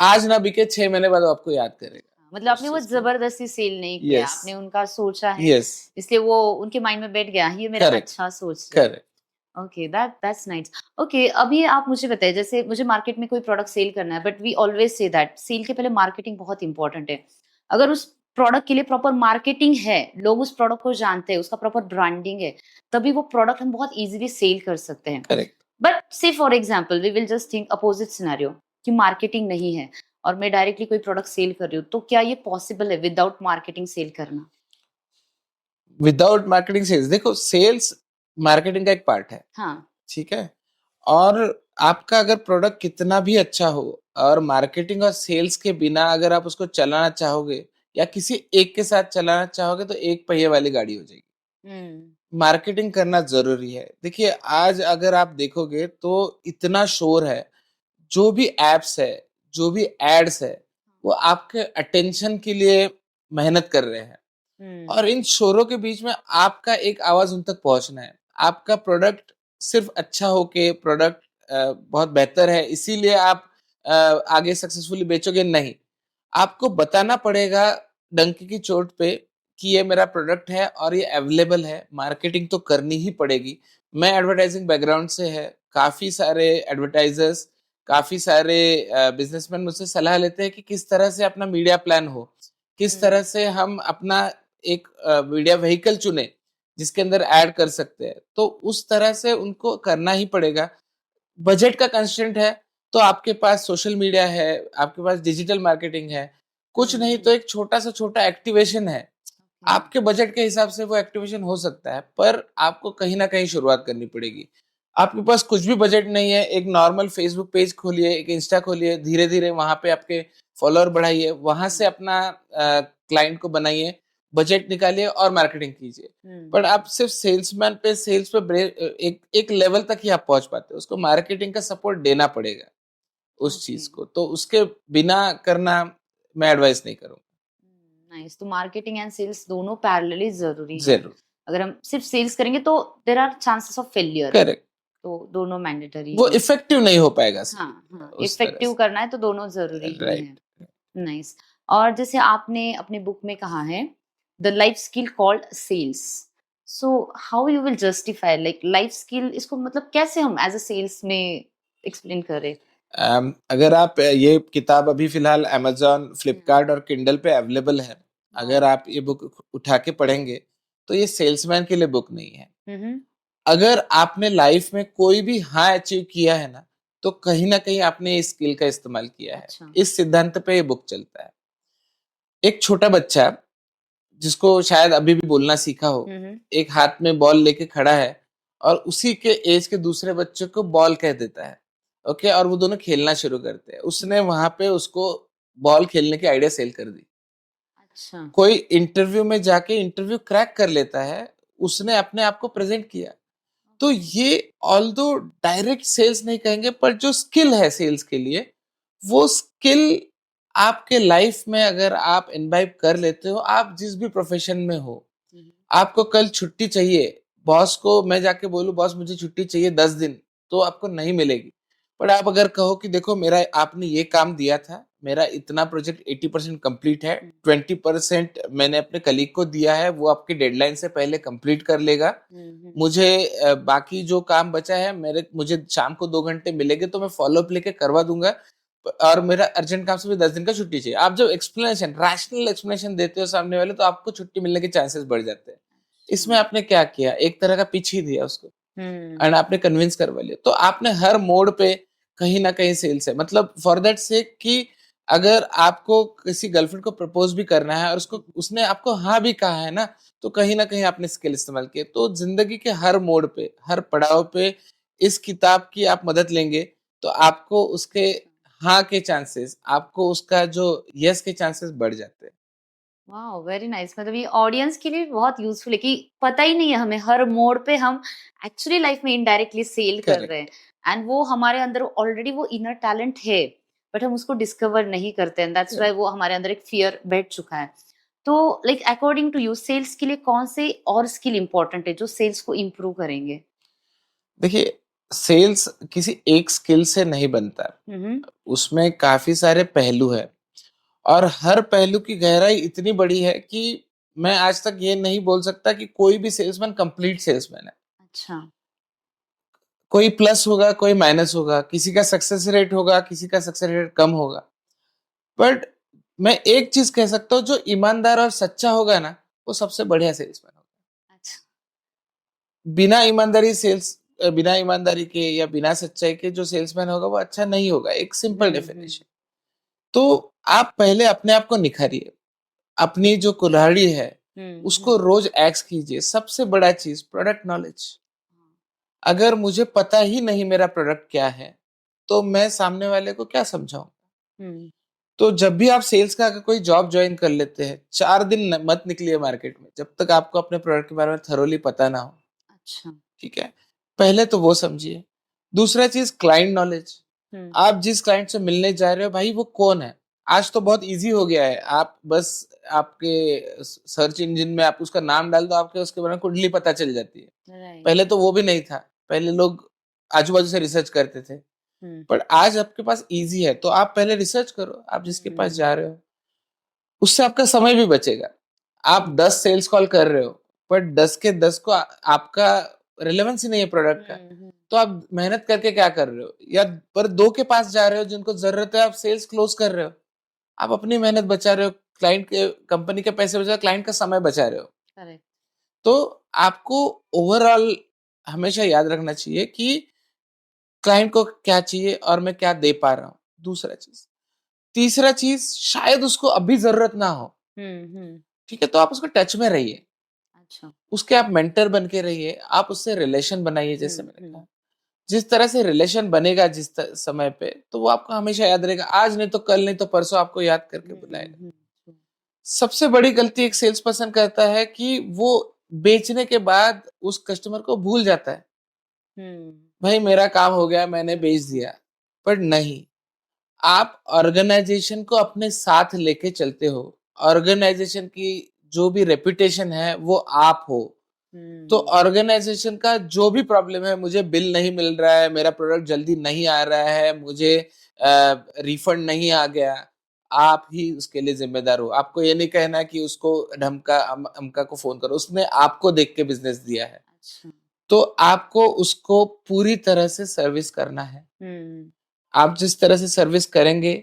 आज ना बिके 6 महीने बाद वो आपको याद मतलब करेगा आपने उस वो चीज को। जबरदस्ती सेल नहीं किया, यस, आपने उनका सोचा है, यस, इसलिए वो उनके माइंड में बैठ गया, ये मेरा करेक्ट, अच्छा सोच रहे हैं। Correct. Okay, that's nice. Okay, अभी आप मुझे बताइए, जैसे मुझे मार्केट में कोई प्रोडक्ट सेल करना है, but we always say that sell के पहले मार्केटिंग बहुत इंपॉर्टेंट है। अगर उस प्रोडक्ट के लिए प्रॉपर मार्केटिंग है, लोग उस प्रोडक्ट को जानते हैं, उसका प्रॉपर ब्रांडिंग है, तभी वो प्रोडक्ट हम बहुत इजीली सेल कर सकते हैं। Correct. But say for example we will just think opposite scenario कि मार्केटिंग नहीं है और मैं डायरेक्टली कोई प्रोडक्ट सेल कर रही हूँ, तो क्या ये पॉसिबल है विदाउट मार्केटिंग सेल करना? विदाउट मार्केटिंग सेल्स, देखो सेल्स मार्केटिंग का एक पार्ट है, हाँ। ठीक है। और आपका अगर प्रोडक्ट कितना भी अच्छा हो और मार्केटिंग और सेल्स के बिना अगर आप उसको चलाना चाहोगे या किसी एक के साथ चलाना चाहोगे तो एक पहिए वाली गाड़ी हो जाएगी। हम्म। मार्केटिंग करना जरूरी है। देखिए आज अगर आप देखोगे तो इतना शोर है, जो भी एप्स है, जो भी एड्स है, वो आपके अटेंशन के लिए मेहनत कर रहे हैं। और इन शोरों के बीच में आपका एक आवाज उन तक पहुंचना है। आपका प्रोडक्ट सिर्फ अच्छा हो के प्रोडक्ट बहुत बेहतर है इसीलिए आप आगे सक्सेसफुली बेचोगे, नहीं। आपको बताना पड़ेगा डंकी की चोट पे कि ये मेरा प्रोडक्ट है और ये अवेलेबल है। मार्केटिंग तो करनी ही पड़ेगी। मैं एडवर्टाइजिंग बैकग्राउंड से है, काफी सारे एडवर्टाइजर्स, काफी सारे बिजनेसमैन मुझसे सलाह लेते हैं कि किस तरह से अपना मीडिया प्लान हो, किस तरह से हम अपना एक मीडिया व्हीकल चुने जिसके अंदर ऐड कर सकते हैं। तो उस तरह से उनको करना ही पड़ेगा। बजट का कंस्ट्रेंट है तो आपके पास सोशल मीडिया है, आपके पास डिजिटल मार्केटिंग है, कुछ नहीं तो एक छोटा सा छोटा एक्टिवेशन है। आपके बजट के हिसाब से वो एक्टिवेशन हो सकता है, पर आपको कहीं ना कहीं शुरुआत करनी पड़ेगी। आपके पास कुछ भी बजट नहीं है, एक नॉर्मल फेसबुक पेज खोलिए, एक इंस्टा खोलिए, धीरे धीरे वहां पे आपके फॉलोअर बढ़ाइए, वहां से अपना क्लाइंट को बनाइए, बजट निकालिए और मार्केटिंग कीजिए। पर आप सिर्फ सेल्समैन पे सेल्स पे एक एक लेवल तक ही आप पहुंच पाते हो, उसको मार्केटिंग का सपोर्ट देना पड़ेगा उस ओके। चीज को। तो उसके बिना करना मैं एडवाइस नहीं करूंगा। नाइस। तो मार्केटिंग एंड सेल्स दोनों पैरेलली जरूरी है। जरूर। अगर हम सिर्फ सेल्स करेंगे तो there are chances of failure, correct. तो दोनों मैंडेटरी वो है। इफेक्टिव नहीं हो पाएगा हाँ, सेल हाँ, उस तरह इफेक्टिव करना है तो दोनों जरूरी से। ही है। राइट। नाइस। और जैसे आपने अपने बुक में कहा है the life skill called sales, so how you will justify like life skill, इसको मतलब कैसे हम एज अ सेल्स में एक्सप्लेन करें? अगर आप ये किताब अभी फिलहाल अमेजोन, फ्लिपकार्ट और किंडल पे अवेलेबल है, अगर वाओ। आप ये बुक उठा के पढ़ेंगे तो ये सेल्समैन के लिए बुक नहीं है। हम्म। अगर आपने लाइफ में कोई भी हाँ अचीव किया है ना, तो कहीं ना कहीं आपने इस स्किल का इस्तेमाल किया है। अच्छा। इस सिद्धांत पे ये बुक चलता है। एक छोटा बच्चा जिसको शायद अभी भी बोलना सीखा हो, हम्म। एक हाथ में बॉल लेके खड़ा है और उसी के एज के दूसरे बच्चे को बॉल कह देता है। ओके, और वो दोनों खेलना शुरू करते हैं। उसने वहां पे उसको बॉल खेलने की आइडिया सेल कर दी। अच्छा। कोई इंटरव्यू में जाके इंटरव्यू क्रैक कर लेता है, उसने अपने आप को प्रेजेंट किया। तो ये ऑल्दो डायरेक्ट सेल्स नहीं कहेंगे, पर जो स्किल है सेल्स के लिए, वो स्किल आपके लाइफ में अगर आप इनवाइव कर लेते हो, आप जिस भी प्रोफेशन में हो, आपको कल छुट्टी चाहिए, बॉस को मैं जाके बोलूं बॉस मुझे छुट्टी चाहिए 10 दिन, तो आपको नहीं मिलेगी। पर आप अगर कहो कि देखो मेरा आपने ये काम दिया था, मेरा इतना प्रोजेक्ट 80% कंप्लीट है, 20% मैंने अपने कलीग को दिया है, वो आपकी डेडलाइन से पहले कंप्लीट कर लेगा। मुझे बाकी जो काम बचा है, मुझे शाम को 2 घंटे मिलेंगे तो मैं फॉलोअप लेके करवा दूंगा, और मेरा अर्जेंट काम से भी 10 दिन का छुट्टी चाहिए। आप जब एक्सप्लेनेशन, रैशनल एक्सप्लेनेशन देते हो सामने वाले, तो आपको छुट्टी मिलने के चांसेस बढ़ जाते हैं। इसमें आपने क्या किया, एक तरह का पिच ही दिया उसको एंड आपने कन्विंस करवा लिया। तो आपने हर मोड पे कहीं ना कहीं सेल्स है। मतलब फॉर दैट से कि अगर आपको किसी गर्लफ्रेंड को प्रपोज भी करना है और उसको उसने आपको हाँ भी कहा है ना, तो कहीं ना कहीं आपने स्किल इस्तेमाल किया। तो जिंदगी के हर मोड़ पे, हर पड़ाव पे इस किताब की आप मदद लेंगे तो आपको उसके हाँ के चांसेस, आपको उसका जो यस के चांसेस बढ़ जाते हैं। वाओ! Very nice. मतलब ये ऑडियंस के लिए बहुत यूज़फुल है कि पता ही नहीं है हमें, हर मोड़ पे हम एक्चुअली लाइफ में इनडायरेक्टली सेल कर रहे करेक्ट। हैं एंड वो हमारे अंदर ऑलरेडी वो इनर टैलेंट है, बट हम उसको डिस्कवर नहीं करते एंड दैट्स व्हाई वो हमारे अंदर एक फ़ियर बैठ चुका है। तो like according to you sales के लिए कौन से और स्किल इम्पोर्टेंट है जो सेल्स को इम्प्रूव करेंगे? देखिए, सेल्स किसी एक स्किल से नहीं बनता। हुँ, हुँ। उसमें काफ़ी सारे पहलू हैं और हर पहलू की गहराई इतनी बड़ी है कि मैं आज तक ये नहीं बोल सकता कि कोई भी सेल्समैन कंप्लीट सेल्समैन है। अच्छा। कोई प्लस होगा, कोई माइनस होगा, किसी का सक्सेस रेट होगा, किसी का सक्सेस रेट कम होगा। बट मैं एक चीज़ कह सकता हूँ, जो ईमानदार और सच्चा होगा ना, वो सबसे बढ़िया सेल्समैन होगा। अच्छा। बिना ईमानदारी के या बिना सच्चाई के जो सेल्समैन होगा वो अच्छा नहीं होगा। एक सिंपल हुँ, हुँ। डेफिनेशन। तो आप पहले अपने आप को निखारिए। अपनी जो कुल्हाड़ी है हुँ, उसको हुँ। रोज एक्स कीजिए। सबसे बड़ा चीज प्रोडक्ट नॉलेज। अगर मुझे पता ही नहीं मेरा प्रोडक्ट क्या है तो मैं सामने वाले को क्या समझाऊं। हुँ, तो जब भी आप सेल्स का अगर कोई जॉब ज्वाइन कर लेते हैं 4 दिन मत निकलिए मार्केट में जब तक आपको अपने प्रोडक्ट के बारे में थरोली पता ना हो। अच्छा। ठीक है, पहले तो वो समझिए। दूसरा चीज क्लाइंट नॉलेज। हुँ, आप जिस क्लाइंट से मिलने जा रहे हो भाई वो कौन है। आज तो बहुत इजी हो गया है। आप बस आपके सर्च इंजन में आप उसका नाम डाल दो आपके उसके बारे में कुंडली पता चल जाती है। राइट। पहले तो वो भी नहीं था। पहले लोग आजू बाजू से रिसर्च करते थे। हुँ, पर आज आपके पास इजी है तो आप पहले रिसर्च करो आप जिसके हुँ, पास हुँ, जा रहे हो। उससे आपका समय भी बचेगा। आप हुँ, 10 सेल्स कॉल कर रहे हो पर 10 के 10 को आपका रिलेवेंस ही नहीं है प्रोडक्ट का। हुँ, हुँ, तो आप मेहनत करके क्या कर रहे हो या पर 2 के पास जा रहे हो जिनको जरूरत है आप सेल्स क्लोज कर रहे हो। आप अपनी मेहनत बचा रहे हो। क्लाइंट के कंपनी के पैसे बचा क्लाइंट का समय बचा रहे हो। करेक्ट। तो आपको ओवरऑल हमेशा याद रखना चाहिए कि क्लाइंट को क्या चाहिए और मैं क्या दे पा रहा हूँ। दूसरा चीज। तीसरा चीज शायद उसको अभी जरूरत ना हो। हुँ, हुँ, ठीक है, तो आप उसको टच में रहिए। अच्छा। उसके आप मेंटर बन के रहिए। आप उससे रिलेशन बनाइए जैसे हुँ, मैंने हुँ, कहा। जिस तरह से रिलेशन बनेगा समय पे तो वो आपको हमेशा याद रहेगा। आज नहीं तो कल नहीं तो परसों आपको याद करके हुँ, बुलाएगा। हुँ, हुँ, सबसे बड़ी गलती एक सेल्स पर्सन करता है कि वो बेचने के बाद उस कस्टमर को भूल जाता है। हुँ, भाई मेरा काम हो गया मैंने हुँ, बेच हुँ, दिया। पर नहीं, आप ऑर्गेनाइजेशन को अपने साथ लेके चलते हो। ऑर्गेनाइजेशन की जो भी रेपुटेशन है वो आप हो। तो हुँ, ऑर्गेनाइजेशन का जो भी प्रॉब्लम है, मुझे बिल नहीं मिल रहा है, मेरा प्रोडक्ट जल्दी नहीं आ रहा है, मुझे रिफंड नहीं आ गया, आप ही उसके लिए जिम्मेदार हो। आपको ये नहीं कहना कि उसको ढमका अमका को फोन करो। उसने आपको देख के बिजनेस दिया है। अच्छा। तो आपको उसको पूरी तरह से सर्विस करना है। हुँ, आप जिस तरह से सर्विस करेंगे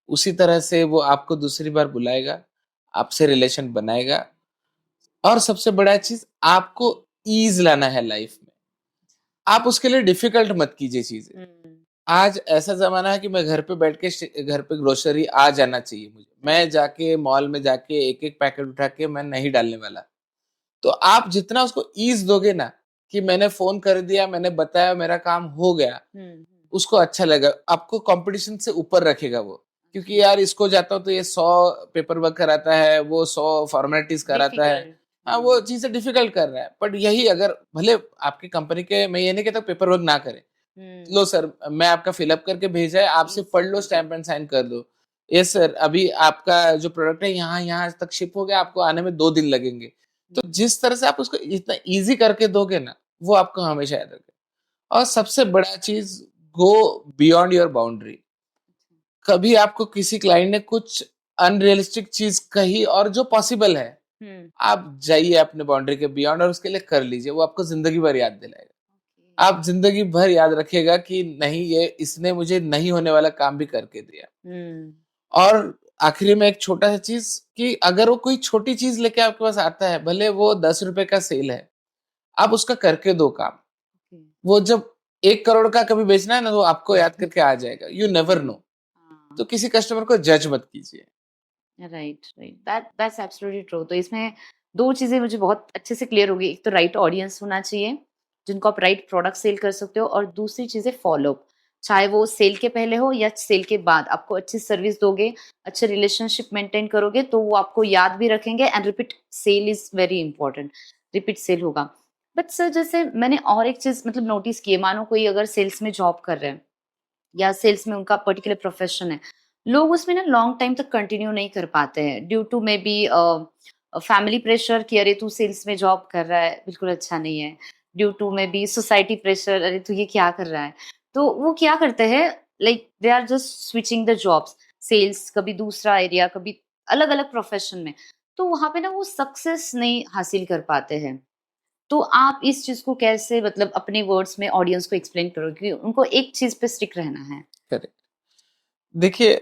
उसी तरह से वो आपको दूसरी बार बुलाएगा, आपसे रिलेशन बनाएगा। और सबसे बड़ा चीज, आपको ईज लाना है लाइफ में। आप उसके लिए डिफिकल्ट मत कीजिए चीजें। हुँ, आज ऐसा जमाना है कि मैं घर पे बैठ के घर पे ग्रोसरी आ जाना चाहिए मुझे। मैं राइट। जाके मॉल में जाके एक एक पैकेट उठा के मैं नहीं डालने वाला। तो आप जितना उसको ईज दोगे ना कि मैंने फोन कर दिया, मैंने बताया, मेरा काम हो गया, हुँ, हुँ, उसको अच्छा लगा। आपको कंपटीशन से ऊपर रखेगा वो। अच्छा। क्योंकि यार इसको जाता हूँ तो ये 100 पेपर वर्क कराता है, वो 100 फॉर्मेलिटीज कराता है। डिफिकल्ट। हाँ, वो हुँ, चीजें डिफिकल्ट कर रहा है। बट यही अगर भले आपकी कंपनी के, मैं ये नहीं कहता पेपर वर्क ना करे। हुँ, लो सर, मैं आपका फिलअप करके भेजा है, आप सिर्फ ईज़ी पढ़ लो, कर दो। स्टैम्प एंड साइन कर दो। यस सर, अभी आपका जो प्रोडक्ट है यहाँ यहाँ तक शिप हो गया, आपको आने में 2 दिन लगेंगे। तो हुँ, जिस तरह से आप उसको इतना ईज़ी करके दोगे ना, वो आपको हमेशा याद रखेगा। और सबसे बड़ा चीज़, गो बियॉन्ड योर बाउंड्री। कभी आपको किसी क्लाइंट ने कुछ अनरियलिस्टिक चीज़ कही और जो पॉसिबल है, हुँ, आप जाइए अपने बाउंड्री के बियॉन्ड और उसके लिए कर लीजिए। वो आपको ज़िंदगी भर याद दिलाएगा। ओके। आप ज़िंदगी भर याद रखिएगा कि नहीं, ये इसने मुझे नहीं होने वाला काम भी करके दिया। हुँ, और आखिरी में एक छोटा सा चीज कि अगर वो कोई छोटी चीज लेके आपके पास आता है, भले वो 10 रुपए का सेल है, आप उसका करके दो काम। ओके। वो जब 1 करोड़ का कभी बेचना है ना तो आपको याद करके आ जाएगा। You never know. हाँ, तो किसी कस्टमर को जज मत कीजिए। Right, right. That's absolutely true. तो इसमें 2 चीज़ें मुझे बहुत अच्छे से क्लियर हो गई। एक तो राइट ऑडियंस होना चाहिए, जिनको आप राइट प्रोडक्ट सेल कर सकते हो और दूसरी चीज़ है फ़ॉलो अप। चाहे वो सेल के पहले हो या सेल के बाद, आपको अच्छी सर्विस दोगे, अच्छे रिलेशनशिप मेंटेन करोगे तो वो आपको याद भी रखेंगे। And repeat sell is very important, repeat sell होगा। बट सर जैसे मैंने और एक चीज मतलब नोटिस की है, मानो कोई अगर सेल्स में जॉब कर रहे हैं या सेल्स में उनका पर्टिकुलर प्रोफेशन है, लोग उसमें ना लॉन्ग टाइम तक कंटिन्यू नहीं कर पाते हैं due to maybe family pressure कि अरे तू सेल्स में जॉब कर रहा है बिल्कुल अच्छा नहीं है, due to maybe society pressure, अरे तू ये क्या कर रहा है। तो वो क्या करते हैं, like they are just switching the jobs, sales कभी दूसरा एरिया कभी अलग अलग प्रोफेशन में, तो वहां पे ना वो सक्सेस नहीं हासिल कर पाते हैं। तो आप इस चीज को कैसे मतलब अपने वर्ड्स में ऑडियंस को एक्सप्लेन करोगे कि उनको एक चीज पे स्टिक रहना है। करेक्ट। देखिए,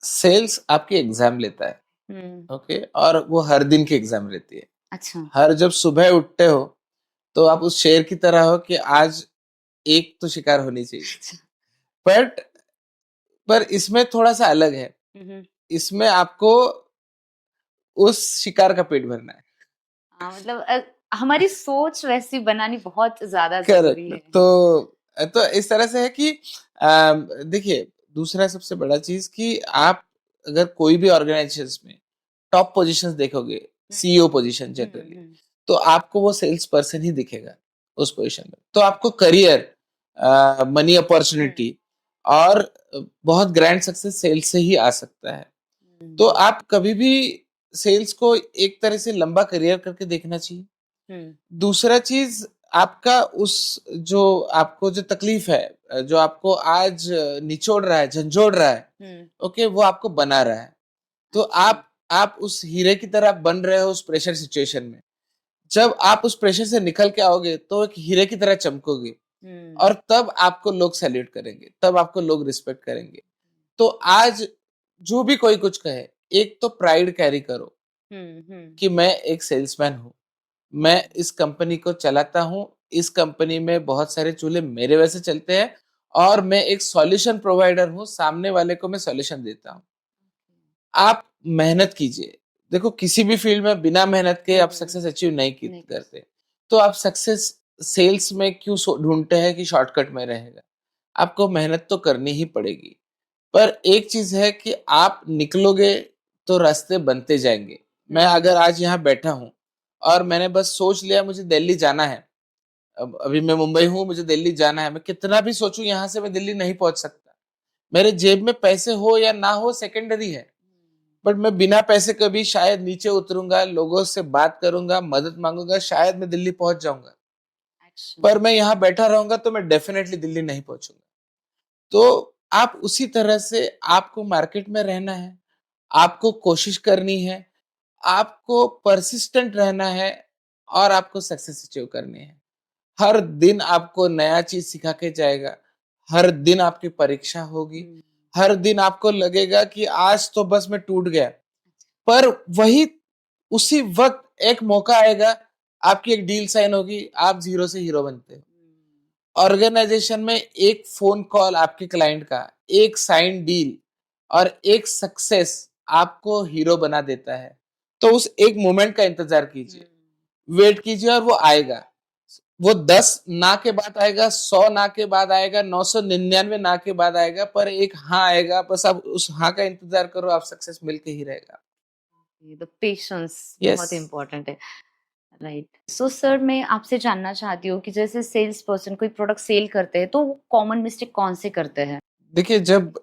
सेल्स आपकी एग्जाम लेता है, हुँ, ओके, और वो हर दिन की एग्जाम रहती है। अच्छा। हर जब सुबह उठते हो तो आप उस शेर की तरह हो कि आज एक तो शिकार होनी चाहिए। अच्छा। बट पर इसमें थोड़ा सा अलग है। हुँ, हुँ। इसमें आपको उस शिकार का पेट भरना है। हाँ, मतलब हमारी सोच वैसी बनानी बहुत ज़्यादा ज़रूरी करेक्ट। है। तो इस तरह से है कि देखिए, दूसरा सबसे बड़ा चीज कि आप अगर कोई भी ऑर्गेनाइजेशन में टॉप पोजीशंस देखोगे, हुँ, सीईओ पोजीशन हुँ, जनरली, हुँ, तो आपको वो सेल्स पर्सन ही दिखेगा उस पोजीशन में। तो आपको करियर, मनी हुँ, अपॉर्चुनिटी और बहुत ग्रैंड सक्सेस सेल्स से ही आ सकता है। तो हुँ, आप कभी भी सेल्स को एक तरह से लंबा करियर करके देखना चाहिए। हुँ, दूसरा चीज, आपका उस जो आपको जो तकलीफ है, जो आपको आज निचोड़ रहा है, झंझोड़ रहा है, हुँ, ओके, वो आपको बना रहा है। तो अच्छा। आप उस हीरे की तरह बन रहे हो उस प्रेशर सिचुएशन में। जब आप उस प्रेशर से निकल के आओगे तो एक हीरे की तरह चमकोगे, हुँ, और तब आपको लोग सैल्यूट करेंगे, तब आपको लोग रिस्पेक्ट करेंगे। तो आज जो भी कोई कुछ कहे, एक तो प्राइड कैरी करो हुँ, हुँ, कि मैं एक सेल्समैन हूँ, मैं इस कंपनी को चलाता हूँ, इस कंपनी में बहुत सारे चूल्हे मेरे वैसे चलते हैं, और मैं एक सॉल्यूशन प्रोवाइडर हूँ, सामने वाले को मैं सॉल्यूशन देता हूँ। आप मेहनत कीजिए। देखो, किसी भी फील्ड में बिना मेहनत के आप हुँ, सक्सेस अचीव नहीं नहीं कर करते। तो आप सक्सेस सेल्स में क्यों ढूंढते हैं कि शॉर्टकट में रहेगा? आपको मेहनत तो करनी ही पड़ेगी। पर एक चीज है कि आप निकलोगे तो रास्ते बनते जाएंगे। मैं हुँ, अगर आज यहाँ बैठा हूँ और मैंने बस सोच लिया मुझे दिल्ली जाना है, अब अभी मैं मुंबई हूँ, मुझे दिल्ली जाना है, मैं कितना भी सोचूं यहाँ से मैं दिल्ली नहीं पहुंच सकता। मेरे जेब में पैसे हो या ना हो सेकेंडरी है। बट मैं बिना पैसे कभी शायद नीचे उतरूंगा, लोगों से बात करूंगा, मदद मांगूंगा, शायद मैं दिल्ली पहुंच जाऊंगा। एक्शन। पर मैं यहाँ बैठा रहूंगा तो मैं डेफिनेटली दिल्ली नहीं पहुंचूंगा। तो आप उसी तरह से आपको मार्केट में रहना है, आपको कोशिश करनी है, आपको परसिस्टेंट रहना है, और आपको सक्सेस अचीव करनी है। हर दिन आपको नया चीज सिखा के जाएगा, हर दिन आपकी परीक्षा होगी, हुँ, हर दिन आपको लगेगा कि आज तो बस मैं टूट गया। पर वही उसी वक्त एक मौका आएगा, आपकी एक डील साइन होगी, आप जीरो से हीरो बनते हो। हुँ, ऑर्गेनाइजेशन में एक फोन कॉल आपके क्लाइंट का, एक साइन डील और एक सक्सेस आपको हीरो बना देता है। तो उस एक मोमेंट का इंतजार हुँ, कीजिए, वेट कीजिए, और वो आएगा। वो 10 ना के बाद आएगा, 100 ना के बाद आएगा, 999 ना के बाद आएगा, पर एक हाँ आएगा। बस आप उस हाँ का इंतजार करो, आप सक्सेस मिलके ही रहेगा। ये तो पेशेंस यस। बहुत इम्पोर्टेंट है। राइट। सो सर मैं आपसे जानना चाहती हूँ कि जैसे सेल्स पर्सन कोई प्रोडक्ट सेल करते हैं तो वो कॉमन मिस्टेक कौन से करते हैं। देखिए, जब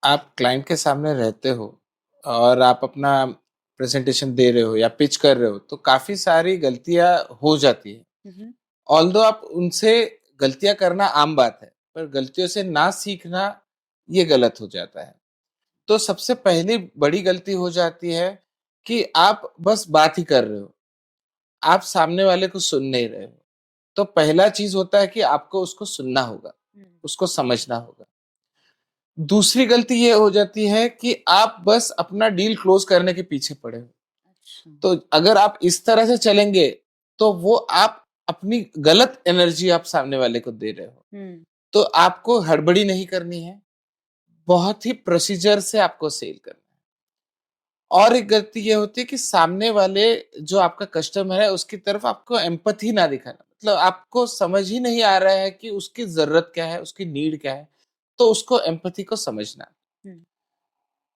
आप क्लाइंट के सामने रहते हो और आप अपना प्रेजेंटेशन दे रहे हो या पिच कर रहे हो, तो काफी सारी गलतियां हो जाती है। हम्म, ऑल्दो आप उनसे गलतियां करना आम बात है, पर गलतियों से ना सीखना ये गलत हो जाता है। तो सबसे पहली बड़ी गलती हो जाती है कि आप बस बात ही कर रहे हो, आप सामने वाले को सुन नहीं रहे हो। तो पहला चीज होता है कि आपको उसको सुनना होगा, हम्म, उसको समझना होगा। दूसरी गलती ये हो जाती है कि आप बस अपना डील क्लोज करने के पीछे पड़े हो। अच्छा। तो अगर आप इस तरह से चलेंगे तो वो आप अपनी गलत एनर्जी आप सामने वाले को दे रहे हो। हम्म, तो आपको हड़बड़ी नहीं करनी है, बहुत ही प्रोसीजर से आपको सेल करना है। और एक गलती ये होती है कि सामने वाले जो आपका कस्टमर है उसकी तरफ आपको एम्पैथी ना दिखाना, मतलब आपको समझ ही नहीं आ रहा है कि उसकी जरूरत क्या है, उसकी नीड क्या है। तो उसको एम्पैथी को समझना। हम्म,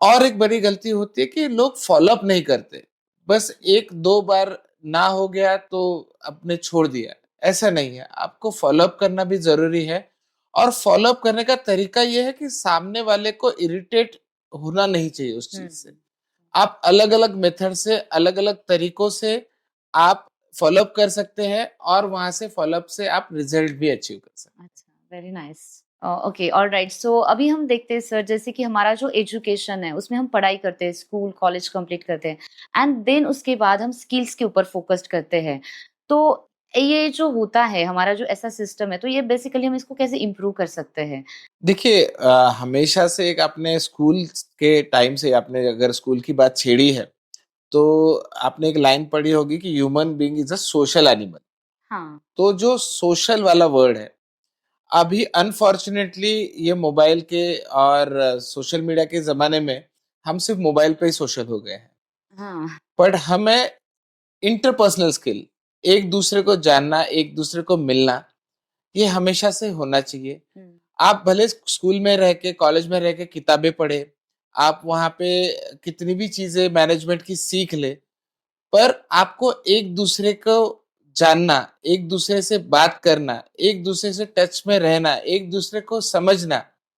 और एक बड़ी गलती होती है कि लोग फॉलो अप नहीं करते, बस एक दो बार ना हो गया तो आपने छोड़ दिया। ऐसा नहीं है, आपको फॉलो अप करना भी जरूरी है। और फॉलो अप करने का तरीका यह है कि सामने वाले को इरिटेट होना नहीं चाहिए उस चीज से। हम्म। आप अलग अलग मेथड से, अलग अलग तरीकों से आप फॉलो अप कर सकते हैं, और वहां से फॉलो अप से आप रिजल्ट भी अचीव कर सकते अच्छा, very nice. Okay, alright. So अभी हम देखते हैं सर, जैसे कि हमारा जो एजुकेशन है उसमें हम पढ़ाई करते हैं, स्कूल कॉलेज कंप्लीट करते हैं, एंड देन उसके बाद हम स्किल्स के ऊपर फोकस्ड करते हैं। तो ये जो होता है हमारा जो ऐसा सिस्टम है, तो ये बेसिकली हम इसको कैसे इम्प्रूव कर सकते हैं? देखिए, हमेशा से एक आपने स्कूल के टाइम से, आपने अगर स्कूल की बात छेड़ी है, तो आपने एक लाइन पढ़ी होगी कि human being is a social animal. हाँ। तो जो सोशल वाला वर्ड है, अभी अनफॉर्चुनेटली ये मोबाइल के और सोशल मीडिया के जमाने में हम सिर्फ मोबाइल पे ही सोशल हो गए हैं। हाँ। बट हमें इंटरपर्सनल स्किल, एक दूसरे को जानना, एक दूसरे को मिलना, ये हमेशा से होना चाहिए। हम्म, आप भले स्कूल में रह के, कॉलेज में रह के किताबें पढ़े, आप वहां पे कितनी भी चीजें मैनेजमेंट की सीख ले, पर आपको एक दूसरे को जानना, एक दूसरे से बात करना, एक दूसरे से टच में रहना, एक दूसरे को समझना,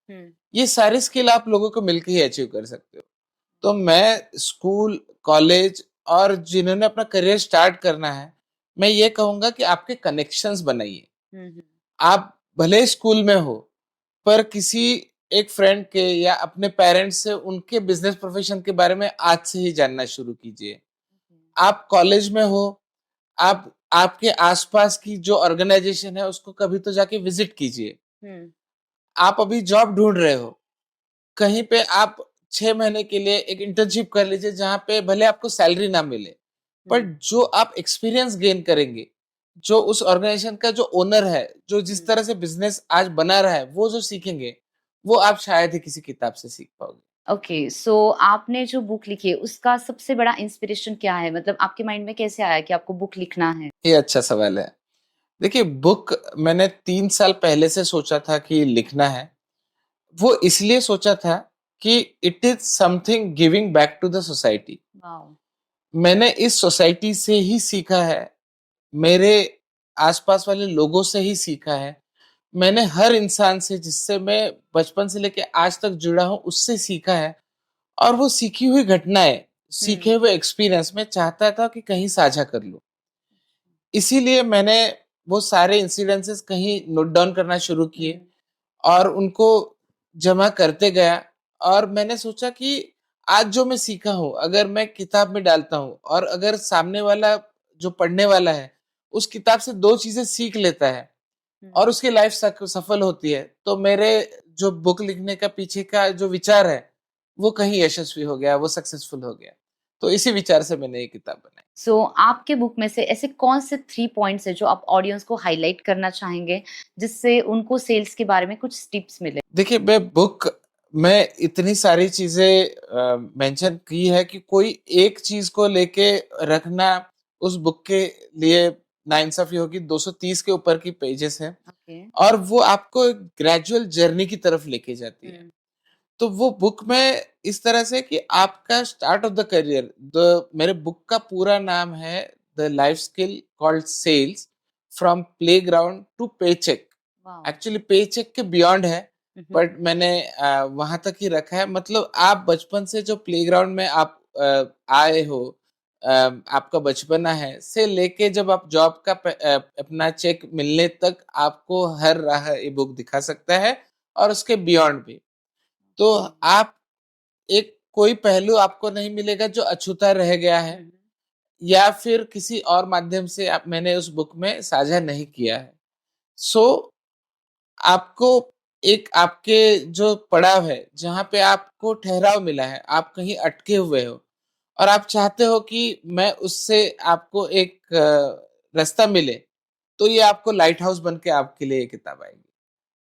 हम्म, ये सारी स्किल आप लोगों को मिलकर ही अचीव कर सकते हो। तो मैं स्कूल, कॉलेज और जिन्होंने अपना करियर स्टार्ट करना है, मैं ये कहूंगा कि आपके कनेक्शंस बनाइए। हम्म, आप भले स्कूल में हो, पर किसी एक फ्रेंड के या अपने पेरेंट्स से उनके बिजनेस प्रोफेशन के बारे में आज से ही जानना शुरू कीजिए। आप कॉलेज में हो, आप आपके आसपास की जो ऑर्गेनाइजेशन है उसको कभी तो जाके विजिट कीजिए। हम्म, आप अभी जॉब ढूंढ रहे हो, कहीं पे आप 6 महीने के लिए एक इंटर्नशिप कर लीजिए, जहां पे भले आपको सैलरी ना मिले, पर हम्म, जो आप एक्सपीरियंस गेन करेंगे, जो उस ऑर्गेनाइजेशन का जो ओनर है, जो जिस हम्म। तरह से बिजनेस आज बना रहा है, वो जो सीखेंगे, वो आप शायद ही किसी किताब से सीख पाओगे। ओके, सो आपने जो बुक लिखी है उसका सबसे बड़ा इंस्पिरेशन क्या है? मतलब आपके माइंड में कैसे आया कि आपको बुक लिखना है? ये अच्छा सवाल है। देखिए, बुक मैंने 3 साल पहले से सोचा था कि लिखना है। वो इसलिए सोचा था कि it is something giving back to the society. Wow. मैंने इस सोसाइटी से ही सीखा है, मेरे आसपास वाले लोगों से ही सीखा है, मैंने हर इंसान से जिससे मैं बचपन से लेके आज तक जुड़ा हूँ उससे सीखा है। और वो सीखी हुई घटनाएं, सीखे हुँ, हुए एक्सपीरियंस मैं चाहता था कि कहीं साझा कर लूं। इसीलिए मैंने वो सारे इंसिडेंसेस कहीं नोट डाउन करना शुरू किए, हुँ, और उनको जमा करते गया। और मैंने सोचा कि आज जो मैं सीखा हूँ अगर मैं किताब में डालता हूँ, और अगर सामने वाला जो पढ़ने वाला है उस किताब से दो चीजें सीख लेता है हुँ। और उसकी लाइफ सफल होती है, तो मेरे जो बुक लिखने का पीछे का जो विचार है वो कहीं यशस्वी हो गया, वो सक्सेसफुल हो गया। तो इसी विचार से मैंने ये किताब बनाई। सो आपके बुक में से ऐसे कौन से 3 पॉइंट्स हैं जो आप ऑडियंस को हाइलाइट करना चाहेंगे, जिससे उनको सेल्स के बारे में कुछ टिप्स मिले? देखिए, मैं बुक में इतनी सारी चीजें मेंशन की है कि कोई एक चीज को लेके रखना उस बुक के लिए नाइंसाफी होगी। 230 के ऊपर की पेजेस हैं, ओके। और वो आपको एक ग्रेजुअल जर्नी की तरफ लेके जाती है। हुँ, तो वो बुक में इस तरह से कि आपका start of the career, the मेरे बुक का पूरा नाम है the life skill called sales, from playground to paycheck. Wow! Actually paycheck के बियॉन्ड है, हुँ, हुँ, बट मैंने वहां तक ही रखा है। मतलब आप बचपन से जो प्लेग्राउंड में आप आए हो, आपका बचपना है से लेके जब आप जॉब का अपना चेक मिलने तक, आपको हर राह ये बुक दिखा सकता है, और उसके बियॉन्ड भी। तो ओके। आप एक कोई पहलू आपको नहीं मिलेगा जो अछूता रह गया है, हुँ, हुँ। या फिर किसी और माध्यम से आप मैंने उस बुक में साझा नहीं किया है। सो आपको एक आपके जो पड़ाव है, जहां पे आपको ठहराव मिला है, आप कहीं अटके हुए हो, और आप चाहते हो कि मैं उससे आपको एक रास्ता मिले, तो ये आपको लाइट हाउस बन के आपके लिए ये किताब आएगी,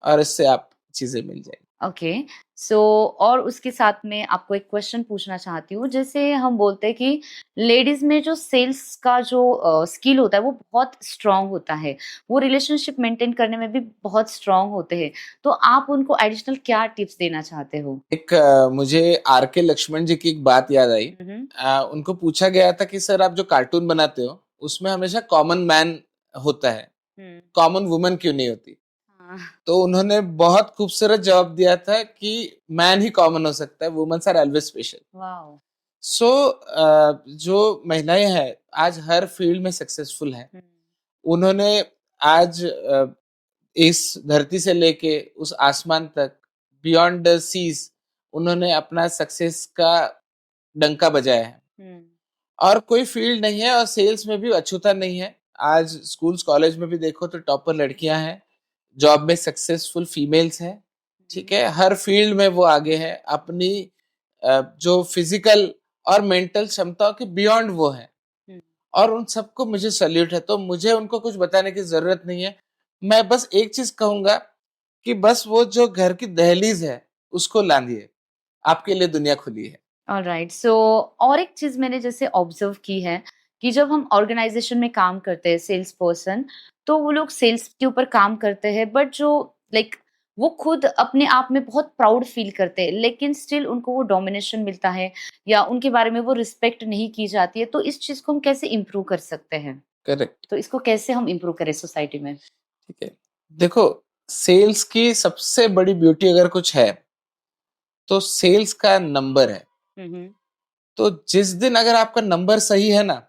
और इससे आप चीजें मिल जाएगी। ओके। सो और उसके साथ में आपको एक क्वेश्चन पूछना चाहती हूँ। जैसे हम बोलते हैं कि लेडीज़ में जो सेल्स का जो स्किल होता है वो बहुत स्ट्रॉन्ग होता है। वो रिलेशनशिप मेंटेन करने में भी बहुत स्ट्रॉन्ग होते हैं। तो आप उनको एडिशनल क्या टिप्स देना चाहते हो? एक मुझे आर के लक्ष्मण जी की एक बात याद आई। हुँ, हुँ। उनको पूछा गया था कि सर आप जो कार्टून बनाते हो उसमें हमेशा कॉमन मैन होता है, हुँ। कॉमन वुमन क्यों नहीं होती? हाँ। तो उन्होंने बहुत खूबसूरत जवाब दिया था कि मैन ही कॉमन हो सकता है, womens are always special. Wow! So जो महिलाएं हैं आज हर फील्ड में सक्सेसफुल हैं। हुँ, उन्होंने आज इस धरती से लेके उस आसमान तक, बियॉन्ड द सीज, उन्होंने अपना सक्सेस का डंका बजाया है। हुँ, और कोई फील्ड नहीं है और सेल्स में भी अछूता नहीं है। आज स्कूल्स कॉलेज में भी देखो तो टॉपर लड़कियां हैं, जॉब में सक्सेसफुल फीमेल्स हैं। ठीक हुँ, है, हर फील्ड में वो आगे हैं। अपनी जो फिजिकल और मेंटल क्षमताओं के बियॉन्ड वो है। हुँ। और उन सबको मुझे सल्यूट है। तो मुझे उनको कुछ बताने की जरूरत नहीं है। मैं बस एक चीज कहूंगा कि बस वो जो घर की दहलीज है उसको लांघिए, आपके लिए दुनिया खुली है। ऑलराइट। सो और एक चीज़ मैंने जैसे ऑब्ज़र्व की है कि जब हम ऑर्गेनाइज़ेशन में काम करते हैं सेल्स पर्सन, तो वो लोग सेल्स के ऊपर काम करते हैं बट जो लाइक वो खुद अपने आप में बहुत प्राउड फ़ील करते हैं, लेकिन स्टिल उनको वो डोमिनेशन मिलता है या उनके बारे में वो रिस्पेक्ट नहीं की जाती है, तो इस चीज़ को हम कैसे इम्प्रूव कर सकते हैं? करेक्ट। तो इसको कैसे हम इम्प्रूव करें सोसाइटी में? ठीक है, देखो, सेल्स की सबसे बड़ी ब्यूटी अगर कुछ है तो सेल्स का नंबर है। हुँ, हुँ। तो जिस दिन अगर आपका नंबर सही है ना,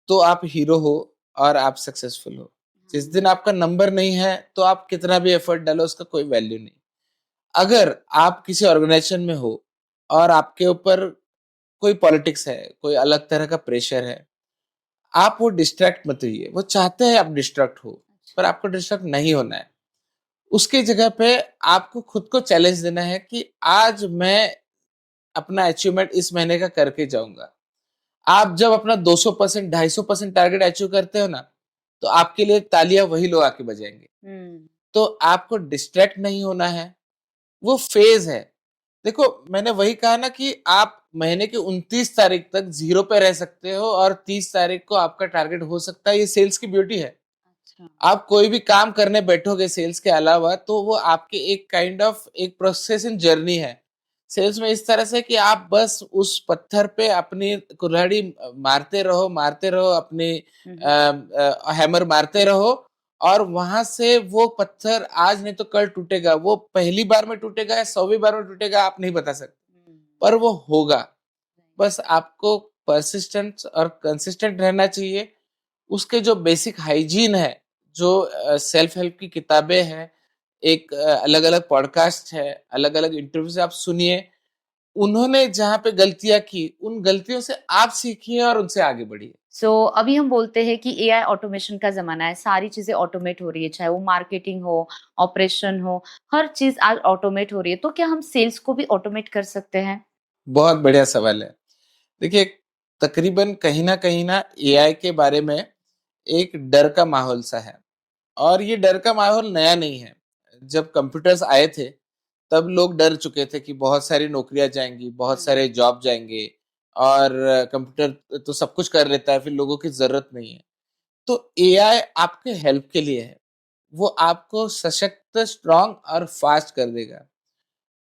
तो आप हीरो हो और आप सक्सेसफुल हो। जिस दिन आपका नंबर नहीं है तो आप कितना भी एफर्ट डालो उसका कोई वैल्यू नहीं। अगर आप किसी ऑर्गेनाइजेशन में हो और आपके ऊपर कोई पॉलिटिक्स है, कोई अलग तरह का प्रेशर है, आप वो डिस्ट्रैक्ट मत होइए। वो चाहते हैं आप डिस्ट्रैक्ट हो, पर अच्छा। आपको डिस्ट्रैक्ट नहीं होना है। उसकी जगह पे आपको खुद को चैलेंज देना है कि आज मैं अपना अचीवमेंट इस महीने का करके जाऊंगा। आप जब अपना 200% 250% टारगेट अचीव करते हो ना, तो आपके लिए तालियां वही लोग आके बजाएंगे। हुँ, तो आपको डिस्ट्रैक्ट नहीं होना है, वो फेज है। देखो, मैंने वही कहा ना कि आप महीने की 29 तारीख तक जीरो पे रह सकते हो और 30 तारीख को आपका टारगेट हो सकता है। ये सेल्स की ब्यूटी है। अच्छा। आप कोई भी काम करने बैठोगे सेल्स के अलावा तो वो आपके एक काइंड ऑफ एक प्रोसेस इन जर्नी है। सेल्स में इस तरह से कि आप बस उस पत्थर पे अपनी कुल्हाड़ी मारते रहो अपनी हुँ, हुँ। हैमर मारते रहो। और वहां से वो पत्थर आज नहीं तो कल टूटेगा। वो पहली बार में टूटेगा या 100वीं बार में टूटेगा आप नहीं बता सकते, हुँ, पर वो होगा। राइट। बस आपको परसिस्टेंट और कंसिस्टेंट रहना चाहिए। उसके जो बेसिक हाइजीन है, जो सेल्फ हेल्प की किताबें हैं, एक अलग अलग पॉडकास्ट है, अलग अलग इंटरव्यूज आप सुनिए। उन्होंने जहाँ पे गलतियां की उन गलतियों से आप सीखिए और उनसे आगे बढ़िए। सो अभी हम बोलते हैं कि एआई ऑटोमेशन का ज़माना है, सारी चीज़ें ऑटोमेट हो रही है, चाहे वो मार्केटिंग हो, ऑपरेशन हो, हर चीज़ आज ऑटोमेट हो रही है। तो क्या हम सेल्स को भी ऑटोमेट कर सकते हैं? बहुत बढ़िया सवाल है। देखिए, तकरीबन कहीं ना एआई के बारे में एक डर का माहौल सा है। और ये डर का माहौल नया नहीं है। जब कंप्यूटर्स आए थे तब लोग डर चुके थे कि बहुत सारी नौकरियां जाएंगी, बहुत हुँ, सारे जॉब जाएंगे और कंप्यूटर तो सब कुछ कर लेता है, फिर लोगों की जरूरत नहीं है। तो एआई आपके हेल्प के लिए है। वो आपको सशक्त, स्ट्रांग और फास्ट कर देगा।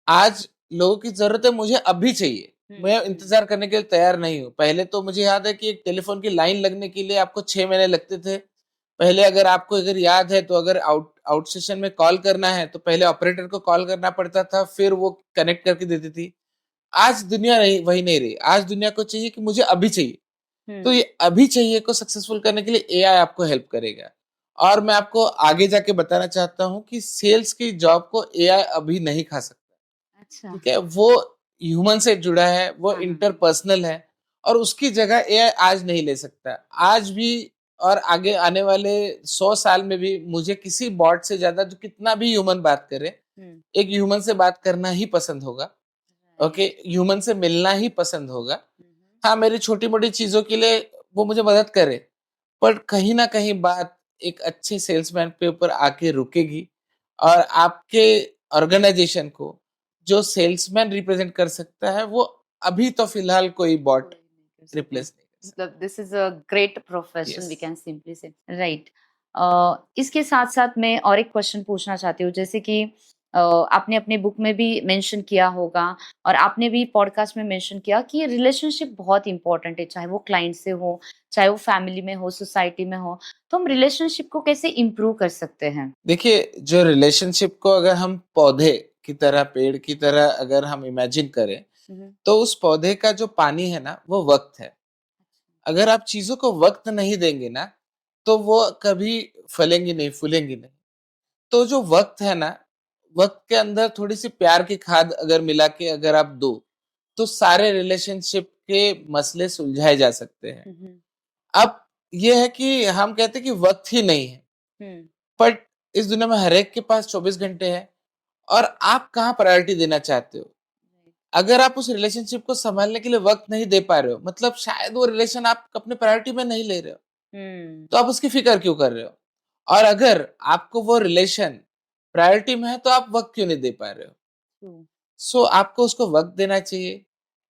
आज लोगों की जरूरत है, मुझे अभी चाहिए। हुँ, मैं हुँ, इंतजार करने के लिए तैयार नहीं हूँ। पहले तो मुझे याद है कि एक टेलीफोन की लाइन लगने के लिए आपको 6 महीने लगते थे। पहले अगर आपको अगर याद है तो अगर आउट स्टेशन में कॉल करना है तो पहले ऑपरेटर को कॉल करना पड़ता था, फिर वो कनेक्ट करके देती थी। आज दुनिया नहीं, वही नहीं रही। आज दुनिया को चाहिए कि मुझे अभी चाहिए। तो हुँ, ये अभी चाहिए को सक्सेसफुल करने के लिए एआई आपको हेल्प करेगा। और मैं आपको आगे जाके बताना चाहता हूँ कि सेल्स की जॉब को एआई अभी नहीं खा सकता। अच्छा। ठीक है, वो ह्यूमन से जुड़ा है, वो हाँ, हाँ, हाँ। इंटरपर्सनल है और उसकी जगह एआई आज नहीं ले सकता। आज भी और आगे आने वाले 100 साल में भी मुझे किसी बॉट से ज्यादा, जो कितना भी ह्यूमन बात करे, हुँ, एक ह्यूमन से बात करना ही पसंद होगा। Okay, right. ह्यूमन से मिलना ही पसंद होगा। हुँ, हुँ, हाँ, मेरी छोटी मोटी चीजों के लिए वो मुझे मदद करे, पर कहीं ना कहीं बात एक अच्छे सेल्समैन पे ऊपर आके रुकेगी और आपके ऑर्गेनाइजेशन को जो सेल्समैन रिप्रेजेंट कर सकता है वो अभी तो फिलहाल कोई बॉट रिप्लेस नहीं कर सकता। मतलब this is a great profession we yes. Can simply say, right. इसके साथ साथ मैं और एक क्वेश्चन पूछना चाहती हूँ, जैसे कि आपने अपने बुक में भी मेंशन किया होगा और आपने भी पॉडकास्ट में मेंशन किया कि रिलेशनशिप बहुत इंपॉर्टेंट है, चाहे वो क्लाइंट से हो, चाहे वो फैमिली में हो, सोसाइटी में हो। तो हम रिलेशनशिप को कैसे इम्प्रूव कर सकते हैं? देखिए, जो रिलेशनशिप को अगर हम पौधे की तरह, पेड़ की तरह अगर हम इमेजिन करें, हम्म, तो उस पौधे का जो पानी है ना, वो वक्त है। अगर आप चीजों को वक्त नहीं देंगे ना, तो वो कभी फलेंगी नहीं, फूलेंगी नहीं। तो जो वक्त है ना, वक्त के अंदर थोड़ी सी प्यार की खाद अगर मिला के अगर आप दो, तो सारे रिलेशनशिप के मसले सुलझाए जा सकते हैं। हम्म, अब ये है कि हम कहते हैं कि वक्त ही नहीं है, हम्म, बट इस दुनिया में हर एक के पास 24 घंटे हैं, और आप कहाँ प्रायोरिटी देना चाहते हो। अगर आप उस रिलेशनशिप को संभालने के लिए वक्त नहीं दे पा रहे हो, मतलब शायद वो रिलेशन आप अपने प्रायोरिटी में नहीं ले रहे हो, हम्म, तो आप उसकी फिक्र क्यों कर रहे हो। और अगर आपको वो रिलेशन प्रायोरिटी में है, तो आप वक्त क्यों नहीं दे पा रहे हो। हम्म, सो आपको उसको वक्त देना चाहिए,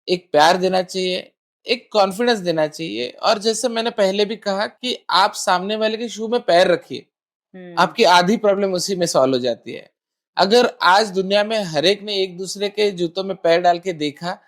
एक प्यार देना चाहिए, एक कॉन्फिडेंस देना चाहिए, और जैसे मैंने पहले भी कहा कि आप सामने वाले के शू में पैर रखिए, हम्म, आपकी आधी प्रॉब्लम उसी में सॉल्व हो जाती है। अगर आज दुनिया में हर एक ने एक दूसरे के जूतों में पैर डाल के देखा,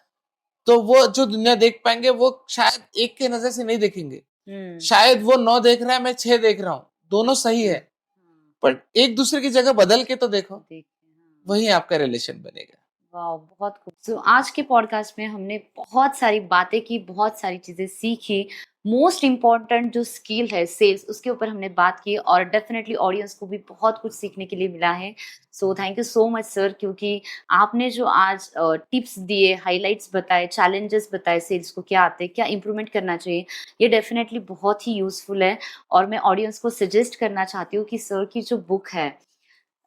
तो वो जो दुनिया देख पाएंगे वो शायद एक के नजर से नहीं देखेंगे। हम्म, शायद वो 9 देख रहा है, मैं 6 देख रहा हूँ, दोनों सही है, हाँ, पर एक दूसरे की जगह बदल के तो देखो, देखिए, हाँ। वही आपका रिलेशन बनेगा। वाह! बहुत खूब। सो आज के पॉडकास्ट में हमने बहुत सारी बातें की, बहुत सारी चीज़ें सीखी। मोस्ट इम्पोर्टेंट जो स्किल है सेल्स, उसके ऊपर हमने बात की और डेफ़िनेटली ऑडियंस को भी बहुत कुछ सीखने के लिए मिला है। So thank you so much sir, क्योंकि आपने जो आज टिप्स दिए, हाइलाइट्स बताए, चैलेंजेस बताए सेल्स को क्या आते हैं, क्या इम्प्रूवमेंट करना चाहिए, ये डेफ़िनेटली बहुत ही यूज़फुल है। और मैं ऑडियंस को सजेस्ट करना चाहती हूँ कि सर की जो बुक है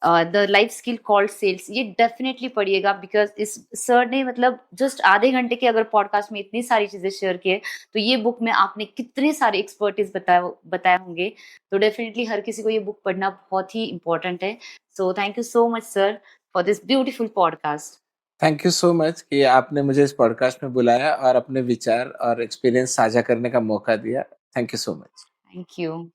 the life skill called sales, ये डेफिनेटली पढ़िएगा, बिकॉज इस सर ने मतलब जस्ट आधे घंटे के अगर पॉडकास्ट में इतनी सारी चीजें शेयर किए, तो ये बुक में आपने कितने सारे एक्सपर्टीज बताए होंगे। तो डेफिनेटली हर किसी को ये बुक पढ़ना बहुत ही इंपॉर्टेंट है। So thank you so much sir for this beautiful podcast. Thank you so much कि आपने मुझे इस पॉडकास्ट में बुलाया और अपने विचार और एक्सपीरियंस साझा करने का मौका दिया। Thank you so much. Thank you.